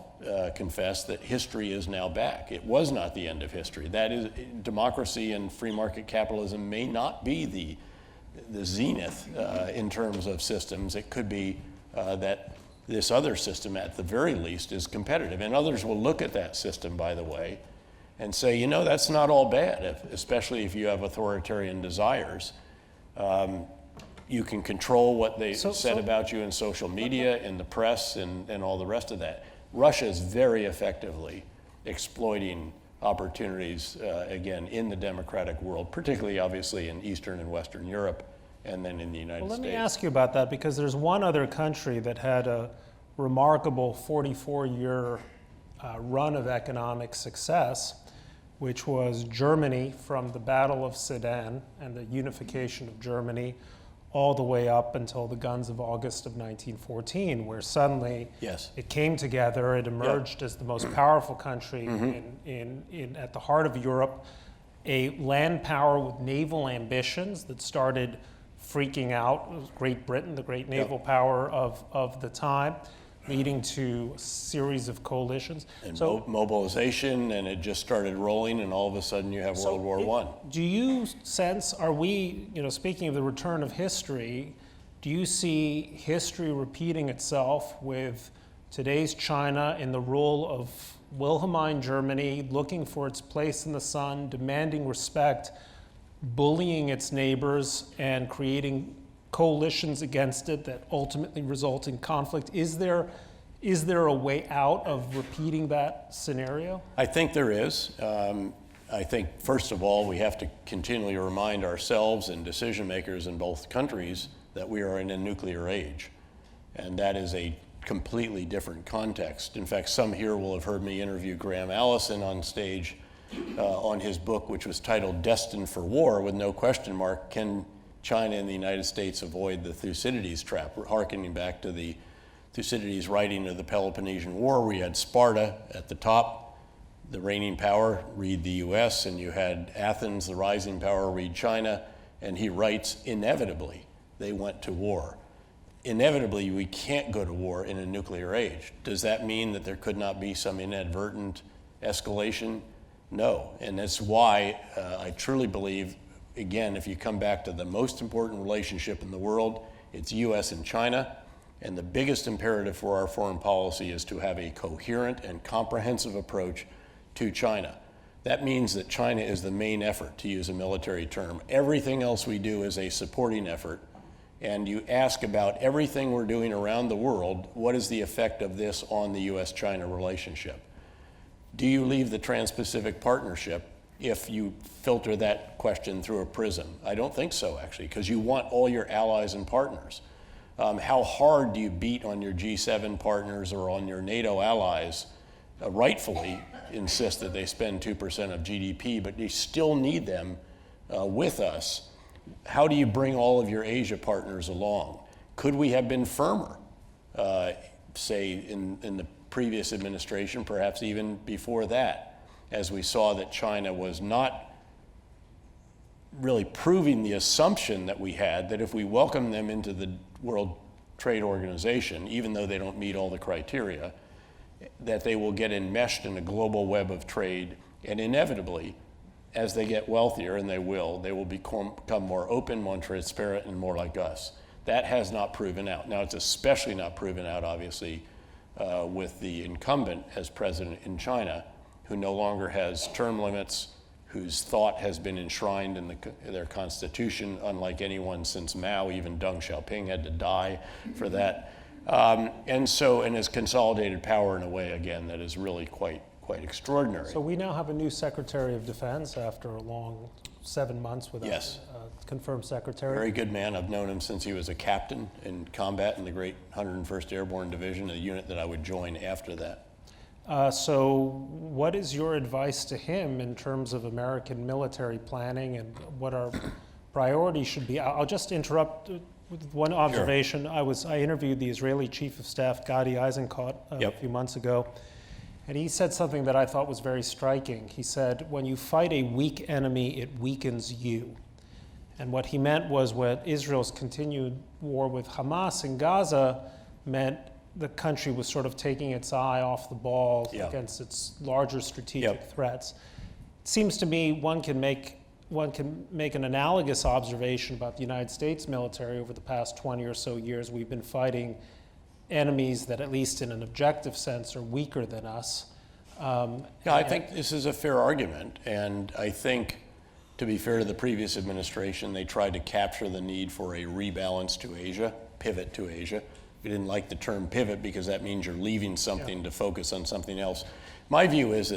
confess that history is now back. It was not the end of history. That is, democracy and free market capitalism may not be the zenith in terms of systems. It could be that this other system, at the very least, is competitive. And others will look at that system, by the way, and say, you know, that's not all bad, especially if you have authoritarian desires. You can control what they said about you in social media, in the press, and all the rest of that. Russia is very effectively exploiting opportunities, again, in the democratic world, particularly, obviously, in Eastern and Western Europe, and then in the United States. Let me ask you about that, because there's one other country that had a remarkable 44-year run of economic success, which was Germany, from the Battle of Sedan and the unification of Germany all the way up until the guns of August of 1914, where suddenly it came together. It emerged as the most powerful country at the heart of Europe, a land power with naval ambitions that started freaking out. It was Great Britain, the great naval power of the time, leading to a series of coalitions. And mobilization, and it just started rolling, and all of a sudden you have World War I. Do you sense, are we, speaking of the return of history, do you see history repeating itself with today's China in the role of Wilhelmine Germany, looking for its place in the sun, demanding respect, bullying its neighbors, and creating coalitions against it that ultimately result in conflict? Is there a way out of repeating that scenario? I think there is. I think, first of all, we have to continually remind ourselves and decision makers in both countries that we are in a nuclear age. And that is a completely different context. In fact, some here will have heard me interview Graham Allison on stage on his book, which was titled Destined for War, with no question mark, Can China and the United States avoid the Thucydides trap? We're hearkening back to the Thucydides writing of the Peloponnesian War, where you had Sparta at the top, the reigning power, read the US, and you had Athens, the rising power, read China, and he writes, inevitably, they went to war. Inevitably, we can't go to war in a nuclear age. Does that mean that there could not be some inadvertent escalation? No, and that's why I truly believe, again, if you come back to the most important relationship in the world, it's US and China. And the biggest imperative for our foreign policy is to have a coherent and comprehensive approach to China. That means that China is the main effort, to use a military term. Everything else we do is a supporting effort. And you ask about everything we're doing around the world, what is the effect of this on the US-China relationship? Do you leave the Trans-Pacific Partnership if you filter that question through a prism? I don't think so, actually, because you want all your allies and partners. How hard do you beat on your G7 partners or on your NATO allies? Rightfully insist that they spend 2% of GDP, but you still need them with us. How do you bring all of your Asia partners along? Could we have been firmer, say, in the previous administration, perhaps even before that, as we saw that China was not really proving the assumption that we had that if we welcome them into the World Trade Organization, even though they don't meet all the criteria, that they will get enmeshed in a global web of trade, and inevitably, as they get wealthier, and they will become more open, more transparent, and more like us. That has not proven out. Now, it's especially not proven out, obviously, with the incumbent as president in China, who no longer has term limits, whose thought has been enshrined in their constitution, unlike anyone since Mao. Even Deng Xiaoping had to die for that. And has consolidated power in a way, again, that is really quite extraordinary. So we now have a new Secretary of Defense after a long 7 months without a confirmed secretary. Very good man. I've known him since he was a captain in combat in the great 101st Airborne Division, a unit that I would join after that. So what is your advice to him in terms of American military planning and what our priorities should be? I'll just interrupt with one observation. Sure. I interviewed the Israeli Chief of Staff, Gadi Eisenkot, a few months ago, and he said something that I thought was very striking. He said, when you fight a weak enemy, it weakens you. And what he meant was what Israel's continued war with Hamas in Gaza meant the country was sort of taking its eye off the ball Yeah. against its larger strategic Yep. threats. It seems to me one can make an analogous observation about the United States military. Over the past 20 or so years, we've been fighting enemies that, at least in an objective sense, are weaker than us. Yeah, I think this is a fair argument, and I think, to be fair to the previous administration, they tried to capture the need for a rebalance to Asia, pivot to Asia. We didn't like the term pivot because that means you're leaving something to focus on something else. My view is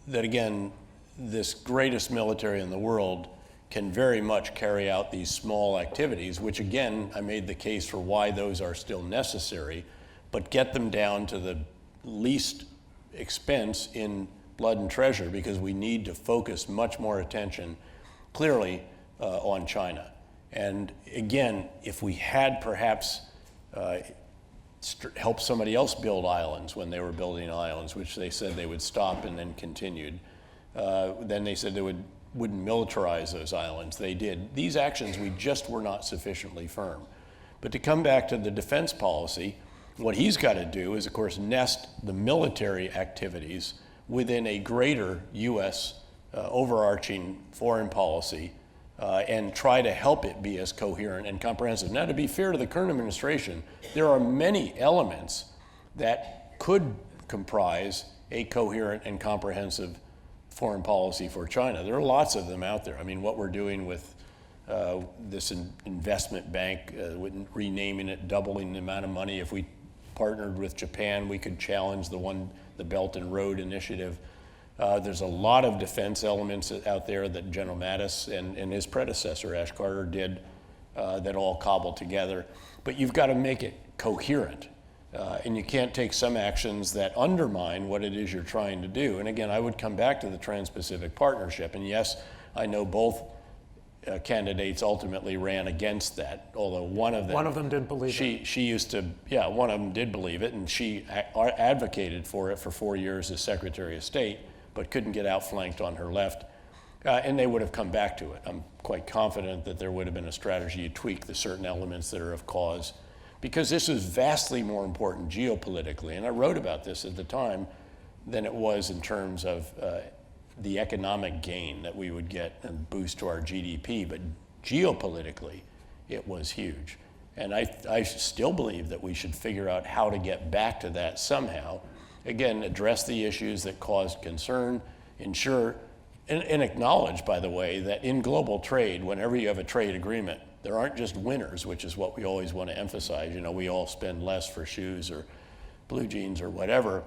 that again, this greatest military in the world can very much carry out these small activities, which again, I made the case for why those are still necessary, but get them down to the least expense in blood and treasure, because we need to focus much more attention clearly on China. And again, if we had perhaps helped somebody else build islands when they were building islands, which they said they would stop and then continued, then they said they wouldn't militarize those islands. They did. These actions, we just were not sufficiently firm. But to come back to the defense policy, what he's got to do is, of course, nest the military activities within a greater U.S. Overarching foreign policy and try to help it be as coherent and comprehensive. Now, to be fair to the current administration, there are many elements that could comprise a coherent and comprehensive foreign policy for China. There are lots of them out there. I mean, what we're doing with this investment bank, renaming it, doubling the amount of money. If we partnered with Japan, we could challenge the Belt and Road Initiative. There's a lot of defense elements out there that General Mattis and his predecessor, Ash Carter, did that all cobbled together. But you've got to make it coherent. And you can't take some actions that undermine what it is you're trying to do. And again, I would come back to the Trans-Pacific Partnership. And yes, I know both candidates ultimately ran against that, although one of them didn't believe it. She used to, yeah, one of them did believe it, and she advocated for it for 4 years as Secretary of State, but couldn't get outflanked on her left. And they would have come back to it. I'm quite confident that there would have been a strategy to tweak the certain elements that are of cause, because this is vastly more important geopolitically, and I wrote about this at the time, than it was in terms of the economic gain that we would get and boost to our GDP, but geopolitically, it was huge. And I still believe that we should figure out how to get back to that somehow. Again, address the issues that caused concern, ensure, and acknowledge, by the way, that in global trade, whenever you have a trade agreement, there aren't just winners, which is what we always want to emphasize. You know, we all spend less for shoes or blue jeans or whatever.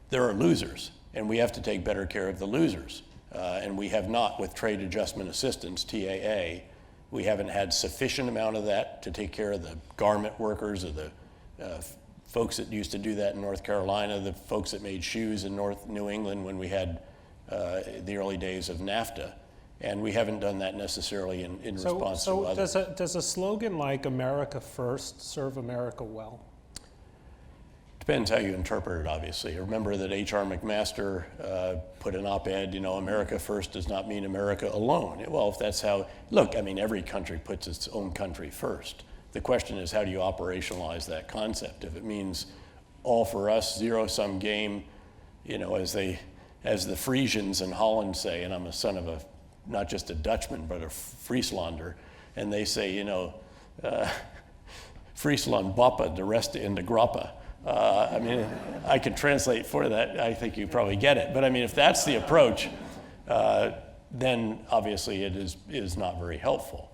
There are losers, and we have to take better care of the losers. And we have not, with Trade Adjustment Assistance, TAA, we haven't had sufficient amount of that to take care of the garment workers or the folks that used to do that in North Carolina, the folks that made shoes in North New England when we had the early days of NAFTA. And we haven't done that necessarily in response to others. So does a slogan like America First serve America well? Depends how you interpret it, obviously. Remember that H.R. McMaster put an op-ed, you know, America first does not mean America alone. Well, if that's how, look, I mean, every country puts its own country first. The question is, how do you operationalize that concept? If it means all for us, zero-sum game, you know, as the Frisians in Holland say, and I'm a son of not just a Dutchman, but a Frieslander, and they say, you know, Friesland bappa, de rest in de grappa. I mean, I could translate for that. I think you probably get it. But I mean, if that's the approach, then obviously it is not very helpful.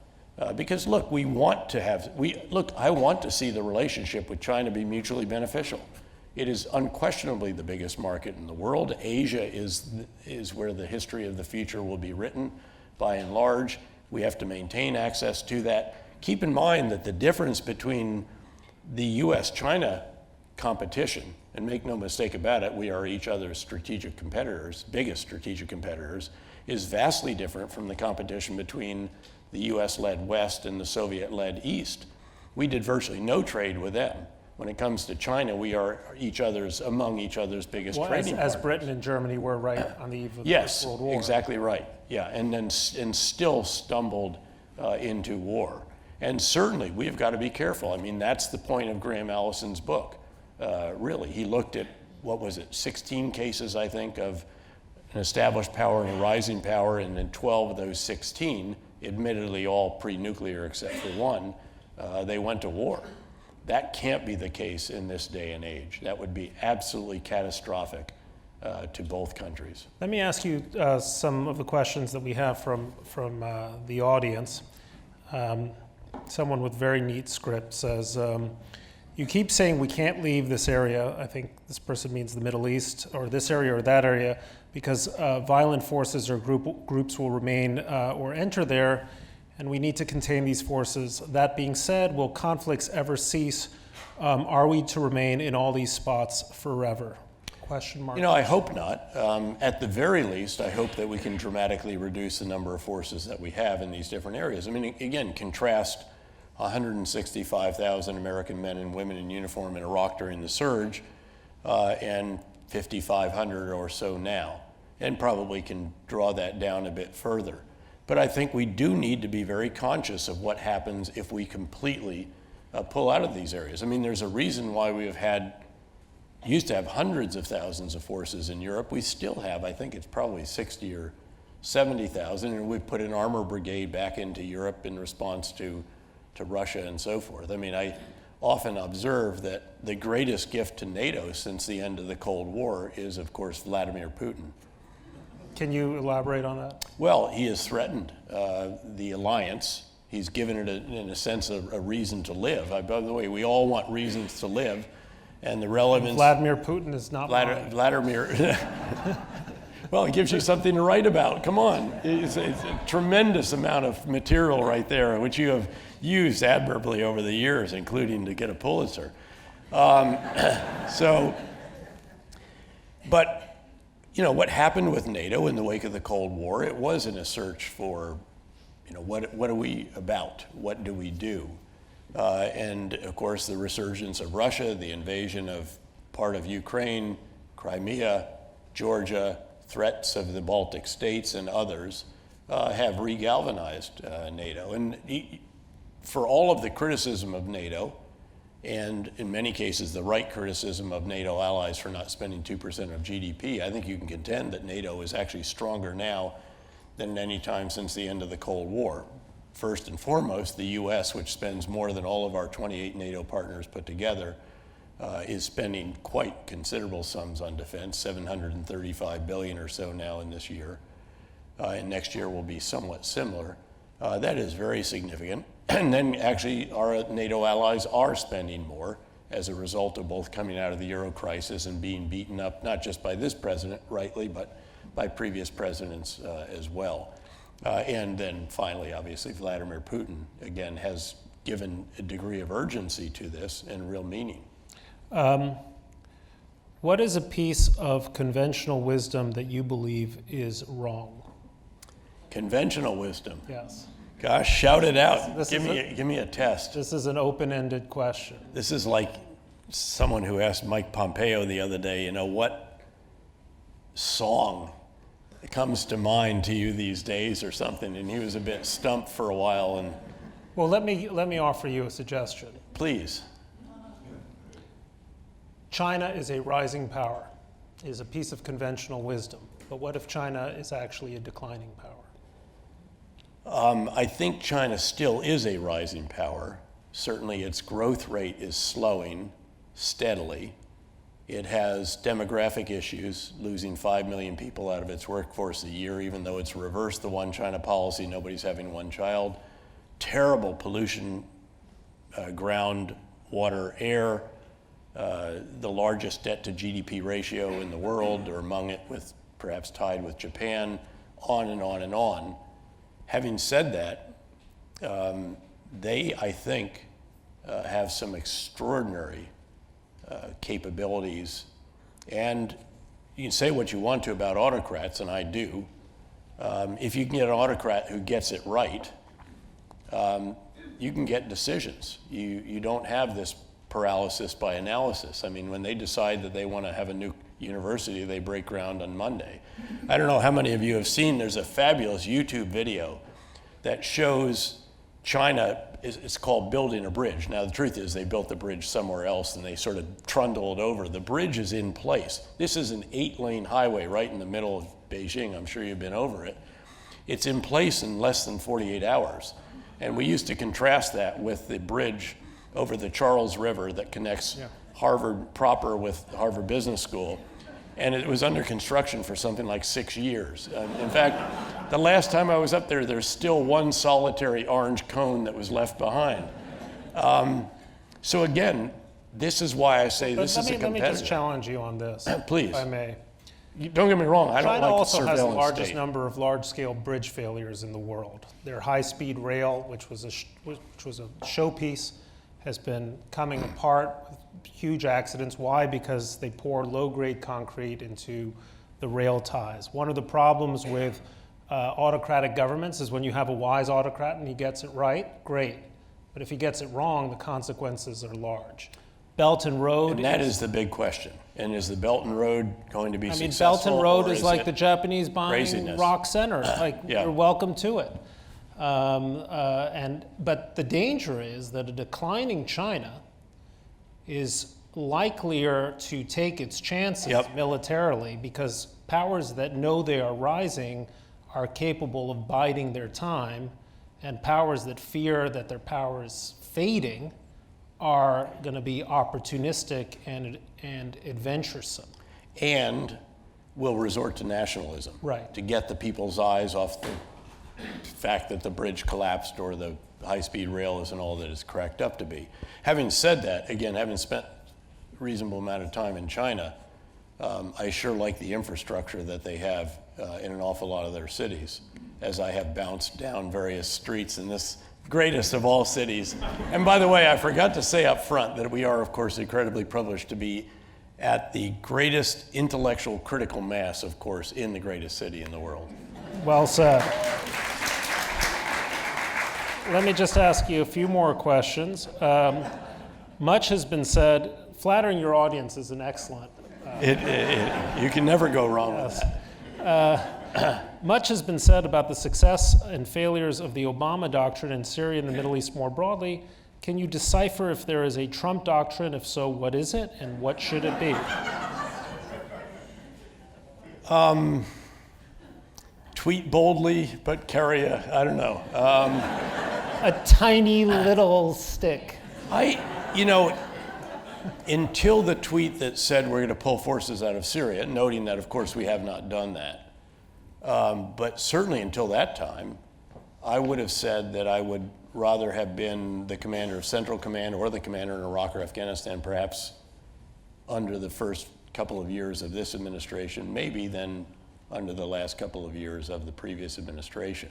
Because look, I want to see the relationship with China be mutually beneficial. It is unquestionably the biggest market in the world. Asia is where the history of the future will be written, by and large. We have to maintain access to that. Keep in mind that the difference between the U.S.-China competition, and make no mistake about it, we are each other's strategic competitors, biggest strategic competitors, is vastly different from the competition between the U.S.-led West and the Soviet-led East. We did virtually no trade with them. When it comes to China, we are among each other's biggest trading partners. As Britain and Germany were right on the eve of the Yes, World War. exactly right. Yeah, and still stumbled into war. And certainly, we've got to be careful. I mean, that's the point of Graham Allison's book. really. He looked at, 16 cases, I think, of an established power and a rising power, and in 12 of those 16, admittedly all pre-nuclear except for one, they went to war. That can't be the case in this day and age. That would be absolutely catastrophic to both countries. Let me ask you some of the questions that we have from the audience. Someone with very neat script says, you keep saying we can't leave this area. I think this person means the Middle East, or this area or that area, because violent forces or groups will remain or enter there, and we need to contain these forces. That being said, will conflicts ever cease? Are we to remain in all these spots forever? Question mark. I hope not. At the very least, I hope that we can dramatically reduce the number of forces that we have in these different areas. I mean, again, contrast 165,000 American men and women in uniform in Iraq during the surge and 5,500 or so now, and probably can draw that down a bit further. But I think we do need to be very conscious of what happens if we completely pull out of these areas. I mean, there's a reason why we used to have hundreds of thousands of forces in Europe. We still have, I think it's probably 60 or 70,000, and we've put an armor brigade back into Europe in response to Russia and so forth. I mean, I often observe that the greatest gift to NATO since the end of the Cold War is, of course, Vladimir Putin. Can you elaborate on that? Well, he has threatened the alliance. He's given it, in a sense, a reason to live. By the way, we all want reasons to live, and the relevance... Vladimir Putin is not Vladimir... Well, it gives you something to write about. Come on. It's a tremendous amount of material right there, which you have used admirably over the years, including to get a Pulitzer. But what happened with NATO in the wake of the Cold War, it was in a search for, what are we about? What do we do? And of course, the resurgence of Russia, the invasion of part of Ukraine, Crimea, Georgia, threats of the Baltic states and others have re-galvanized NATO. And for all of the criticism of NATO, and in many cases the right criticism of NATO allies for not spending 2% of GDP, I think you can contend that NATO is actually stronger now than at any time since the end of the Cold War. First and foremost, the US, which spends more than all of our 28 NATO partners put together, is spending quite considerable sums on defense, $735 billion or so now in this year. And next year will be somewhat similar. That is very significant. And then actually our NATO allies are spending more as a result of both coming out of the Euro crisis and being beaten up, not just by this president, rightly, but by previous presidents as well. And then finally, obviously, Vladimir Putin, again, has given a degree of urgency to this and real meaning. What is a piece of conventional wisdom that you believe is wrong? Conventional wisdom? Yes. Gosh, shout it out. Give me a test. This is an open-ended question. This is like someone who asked Mike Pompeo the other day, what song comes to mind to you these days or something, and he was a bit stumped for a while. And well, let me offer you a suggestion. Please. China is a rising power, is a piece of conventional wisdom. But what if China is actually a declining power? I think China still is a rising power. Certainly its growth rate is slowing steadily. It has demographic issues, losing 5 million people out of its workforce a year, even though it's reversed the one China policy, nobody's having one child. Terrible pollution, ground, water, air, the largest debt to GDP ratio in the world, or among it, with perhaps tied with Japan, on and on and on. Having said that, they, I think, have some extraordinary capabilities. And you can say what you want to about autocrats, and I do. If you can get an autocrat who gets it right, you can get decisions. You don't have this paralysis by analysis. I mean, when they decide that they want to have a new university, they break ground on Monday. I don't know how many of you have seen, there's a fabulous YouTube video that shows China it's called building a bridge. Now, the truth is they built the bridge somewhere else and they sort of trundled over. The bridge is in place. This is an 8-lane highway right in the middle of Beijing. I'm sure you've been over it. It's in place in less than 48 hours. And we used to contrast that with the bridge over the Charles River that connects Harvard proper with Harvard Business School. And it was under construction for something like 6 years. In fact, the last time I was up there, there's still one solitary orange cone that was left behind. So again, this is why I say this is a competitor. Let me just challenge you on this, please. if I may. Don't get me wrong, I don't China like also surveillance has the largest state. number of large-scale bridge failures in the world. Their high-speed rail, which was a showpiece, has been coming apart with huge accidents. Why? Because they pour low-grade concrete into the rail ties. One of the problems with autocratic governments is when you have a wise autocrat and he gets it right, great. But if he gets it wrong, the consequences are large. Belt and Road. And that is the big question. And is the Belt and Road going to be successful? Belt and Road is like the Japanese buying craziness? Rock Center. Like, you're welcome to it. But the danger is that a declining China is likelier to take its chances militarily, because powers that know they are rising are capable of biding their time, and powers that fear that their power is fading are going to be opportunistic and adventuresome. And will resort to nationalism. Right. To get the people's eyes off the fact that the bridge collapsed or the high-speed rail isn't all that it's cracked up to be. Having said that, again, having spent a reasonable amount of time in China, I sure like the infrastructure that they have in an awful lot of their cities, as I have bounced down various streets in this greatest of all cities. And by the way, I forgot to say up front that we are, of course, incredibly privileged to be at the greatest intellectual critical mass, of course, in the greatest city in the world. Well said. Let me just ask you a few more questions. Much has been said. Flattering your audience is an excellent. You can never go wrong with that. Much has been said about the success and failures of the Obama doctrine in Syria and the Middle East more broadly. Can you decipher if there is a Trump doctrine? If so, what is it and what should it be? Tweet boldly, but carry I don't know. A tiny little stick. Until the tweet that said we're going to pull forces out of Syria, noting that, of course, we have not done that. But certainly until that time, I would have said that I would rather have been the commander of Central Command or the commander in Iraq or Afghanistan, perhaps under the first couple of years of this administration, maybe than under the last couple of years of the previous administration.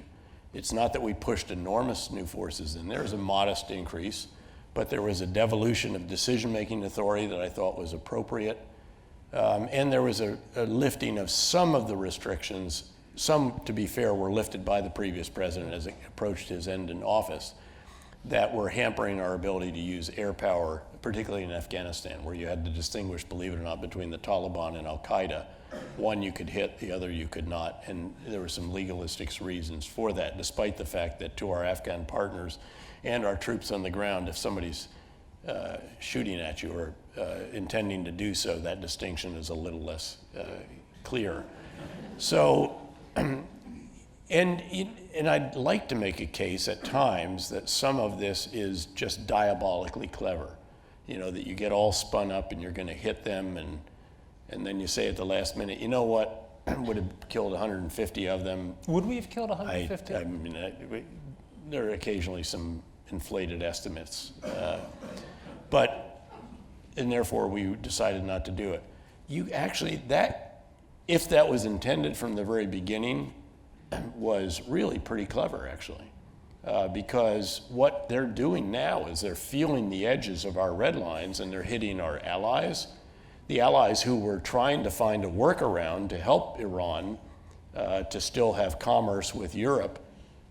It's not that we pushed enormous new forces in. There was a modest increase, but there was a devolution of decision-making authority that I thought was appropriate. And there was a lifting of some of the restrictions. Some, to be fair, were lifted by the previous president as it approached his end in office, that were hampering our ability to use air power, particularly in Afghanistan, where you had to distinguish, believe it or not, between the Taliban and Al-Qaeda. One you could hit, the other you could not, and there were some legalistic reasons for that, despite the fact that to our Afghan partners and our troops on the ground, if somebody's shooting at you or intending to do so, that distinction is a little less clear. So, and I'd like to make a case at times that some of this is just diabolically clever. That you get all spun up and you're going to hit them, and then you say at the last minute, you know what, would have killed 150 of them. Would we have killed 150? I mean, there are occasionally some inflated estimates, and therefore we decided not to do it. If that was intended from the very beginning, was really pretty clever, actually. Because what they're doing now is they're feeling the edges of our red lines and they're hitting our allies. The allies who were trying to find a workaround to help Iran to still have commerce with Europe.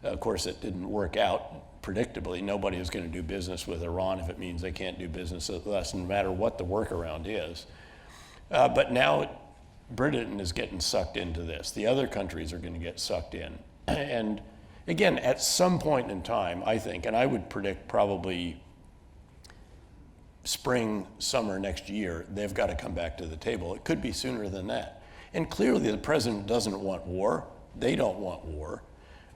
Of course, it didn't work out, predictably. Nobody is going to do business with Iran if it means they can't do business with us, no matter what the workaround is. But now Britain is getting sucked into this. The other countries are going to get sucked in. And Again, at some point in time, I think, and I would predict probably spring, summer next year, they've got to come back to the table. It could be sooner than that. And clearly the president doesn't want war. They don't want war.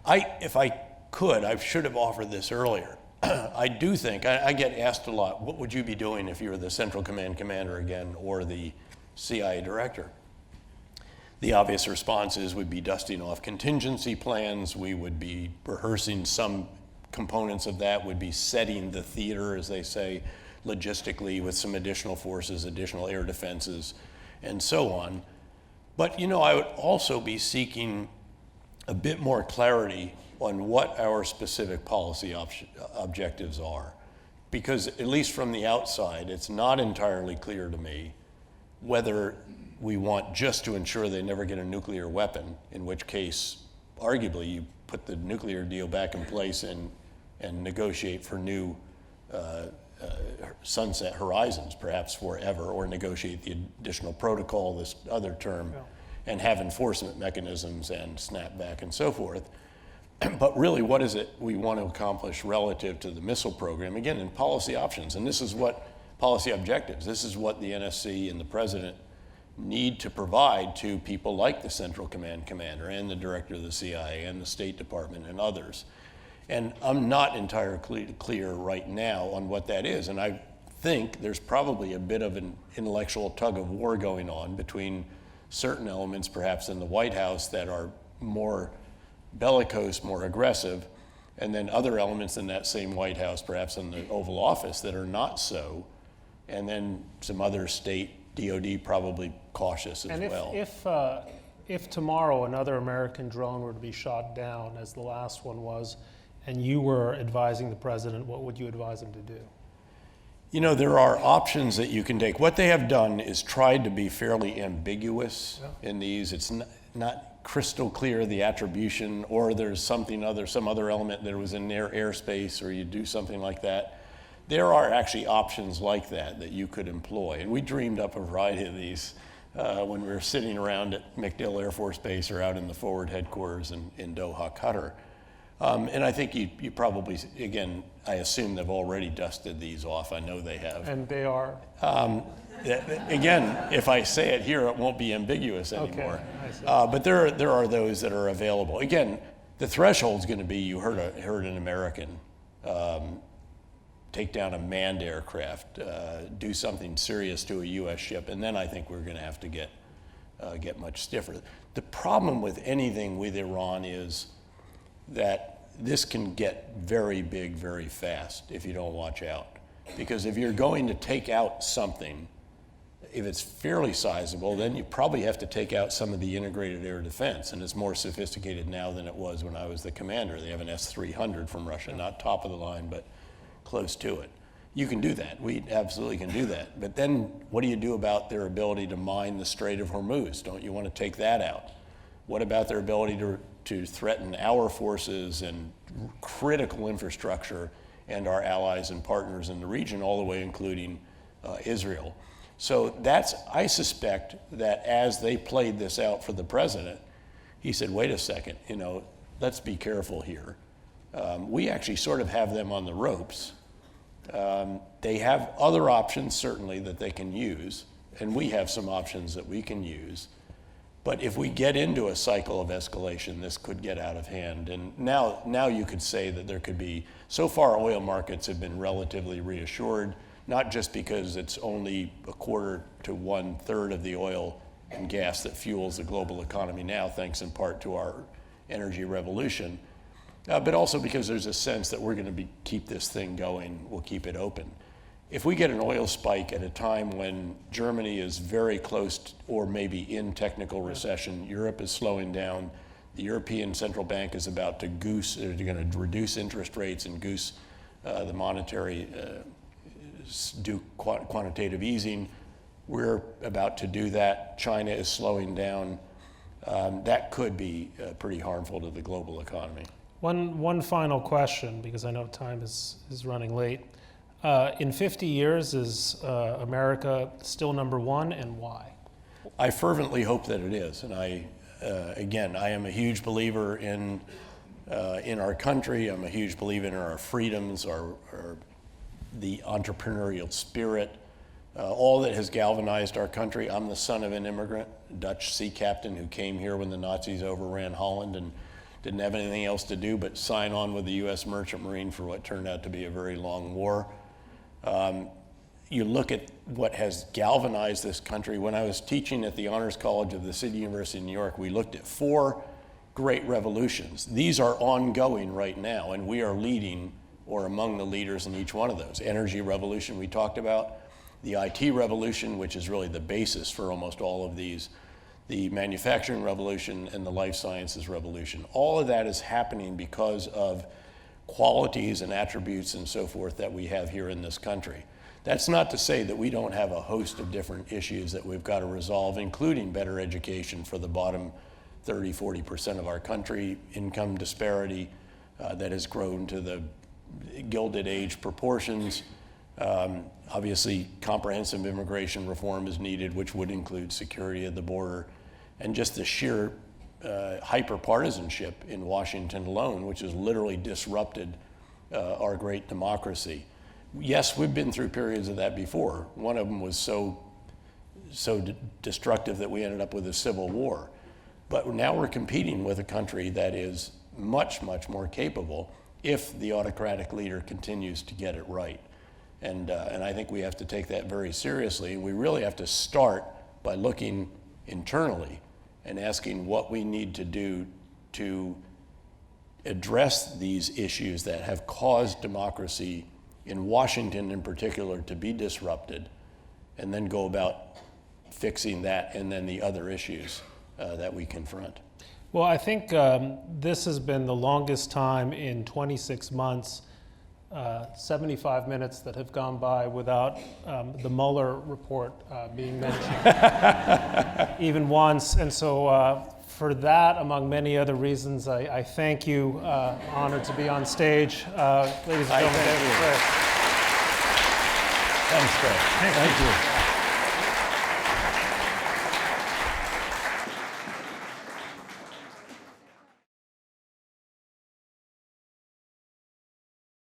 If I could, I should have offered this earlier. I do think, I get asked a lot, what would you be doing if you were the Central Command commander again or the CIA director? The obvious response is we'd be dusting off contingency plans, we would be rehearsing some components of that, would be setting the theater, as they say, logistically with some additional forces, additional air defenses, and so on. But I would also be seeking a bit more clarity on what our specific policy objectives are. Because at least from the outside, it's not entirely clear to me whether we want just to ensure they never get a nuclear weapon, in which case, arguably, you put the nuclear deal back in place and negotiate for new sunset horizons, perhaps forever, or negotiate the additional protocol, this other term, and have enforcement mechanisms and snapback and so forth. But really, what is it we want to accomplish relative to the missile program? Again, in policy options, and this is what policy objectives, this is what the NSC and the president need to provide to people like the Central Command commander and the director of the CIA and the State Department and others. And I'm not entirely clear right now on what that is. And I think there's probably a bit of an intellectual tug of war going on between certain elements, perhaps in the White House, that are more bellicose, more aggressive, and then other elements in that same White House, perhaps in the Oval Office, that are not so, and then some other state, DOD, probably cautious as well. And if tomorrow another American drone were to be shot down, as the last one was, and you were advising the president, what would you advise him to do? There are options that you can take. What they have done is tried to be fairly ambiguous in these. It's not crystal clear, the attribution, or there's some other element that was in their airspace, or you do something like that. There are actually options like that you could employ. And we dreamed up a variety of these when we were sitting around at MacDill Air Force Base or out in the forward headquarters in Doha, Qatar. And I think you probably, again, I assume they've already dusted these off. I know they have. And they are? Again, if I say it here, it won't be ambiguous anymore. Okay, I see. But there are those that are available. Again, the threshold's going to be, you heard an American take down a manned aircraft, do something serious to a U.S. ship, and then I think we're going to have to get much stiffer. The problem with anything with Iran is that this can get very big very fast if you don't watch out. Because if you're going to take out something, if it's fairly sizable, then you probably have to take out some of the integrated air defense, and it's more sophisticated now than it was when I was the commander. They have an S-300 from Russia, not top of the line, but close to it. You can do that. We absolutely can do that. But then what do you do about their ability to mine the Strait of Hormuz? Don't you want to take that out? What about their ability to threaten our forces and critical infrastructure and our allies and partners in the region, all the way including Israel? So I suspect that as they played this out for the president, he said, wait a second, let's be careful here. We actually sort of have them on the ropes. They have other options, certainly, that they can use, and we have some options that we can use. But if we get into a cycle of escalation, this could get out of hand. And now you could say that there could be, so far oil markets have been relatively reassured, not just because it's only a quarter to 1/3 of the oil and gas that fuels the global economy now, thanks in part to our energy revolution, but also because there's a sense that we're going to keep this thing going, we'll keep it open. If we get an oil spike at a time when Germany is very close or maybe in technical recession, Europe is slowing down, the European Central Bank is about to they're going to reduce interest rates and goose the monetary, do quantitative easing. We're about to do that. China is slowing down. That could be pretty harmful to the global economy. One final question, because I know time is running late. In 50 years, is America still number one, and why? I fervently hope that it is. And I am a huge believer in in our country. I'm a huge believer in our freedoms, the entrepreneurial spirit, all that has galvanized our country. I'm the son of an immigrant, Dutch sea captain who came here when the Nazis overran Holland and didn't have anything else to do but sign on with the U.S. Merchant Marine for what turned out to be a very long war. You look at what has galvanized this country. When I was teaching at the Honors College of the City University of New York, we looked at 4 great revolutions. These are ongoing right now, and we are leading or among the leaders in each one of those. Energy revolution we talked about, the IT revolution, which is really the basis for almost all of these, the manufacturing revolution, and the life sciences revolution. All of that is happening because of qualities and attributes and so forth that we have here in this country. That's not to say that we don't have a host of different issues that we've got to resolve, including better education for the bottom 30, 40% of our country, income disparity that has grown to the Gilded Age proportions. Obviously, comprehensive immigration reform is needed, which would include security of the border, and just the sheer hyper-partisanship in Washington alone, which has literally disrupted our great democracy. Yes, we've been through periods of that before. One of them was so destructive that we ended up with a civil war. But now we're competing with a country that is much, much more capable if the autocratic leader continues to get it right. And I think we have to take that very seriously. We really have to start by looking internally and asking what we need to do to address these issues that have caused democracy in Washington in particular to be disrupted, and then go about fixing that and then the other issues that we confront. Well, I think this has been the longest time in 26 months, 75 minutes that have gone by without the Mueller report being mentioned even once. And so for that, among many other reasons, I thank you. Honored to be on stage. Ladies and gentlemen, Thanks, Greg. Thank you.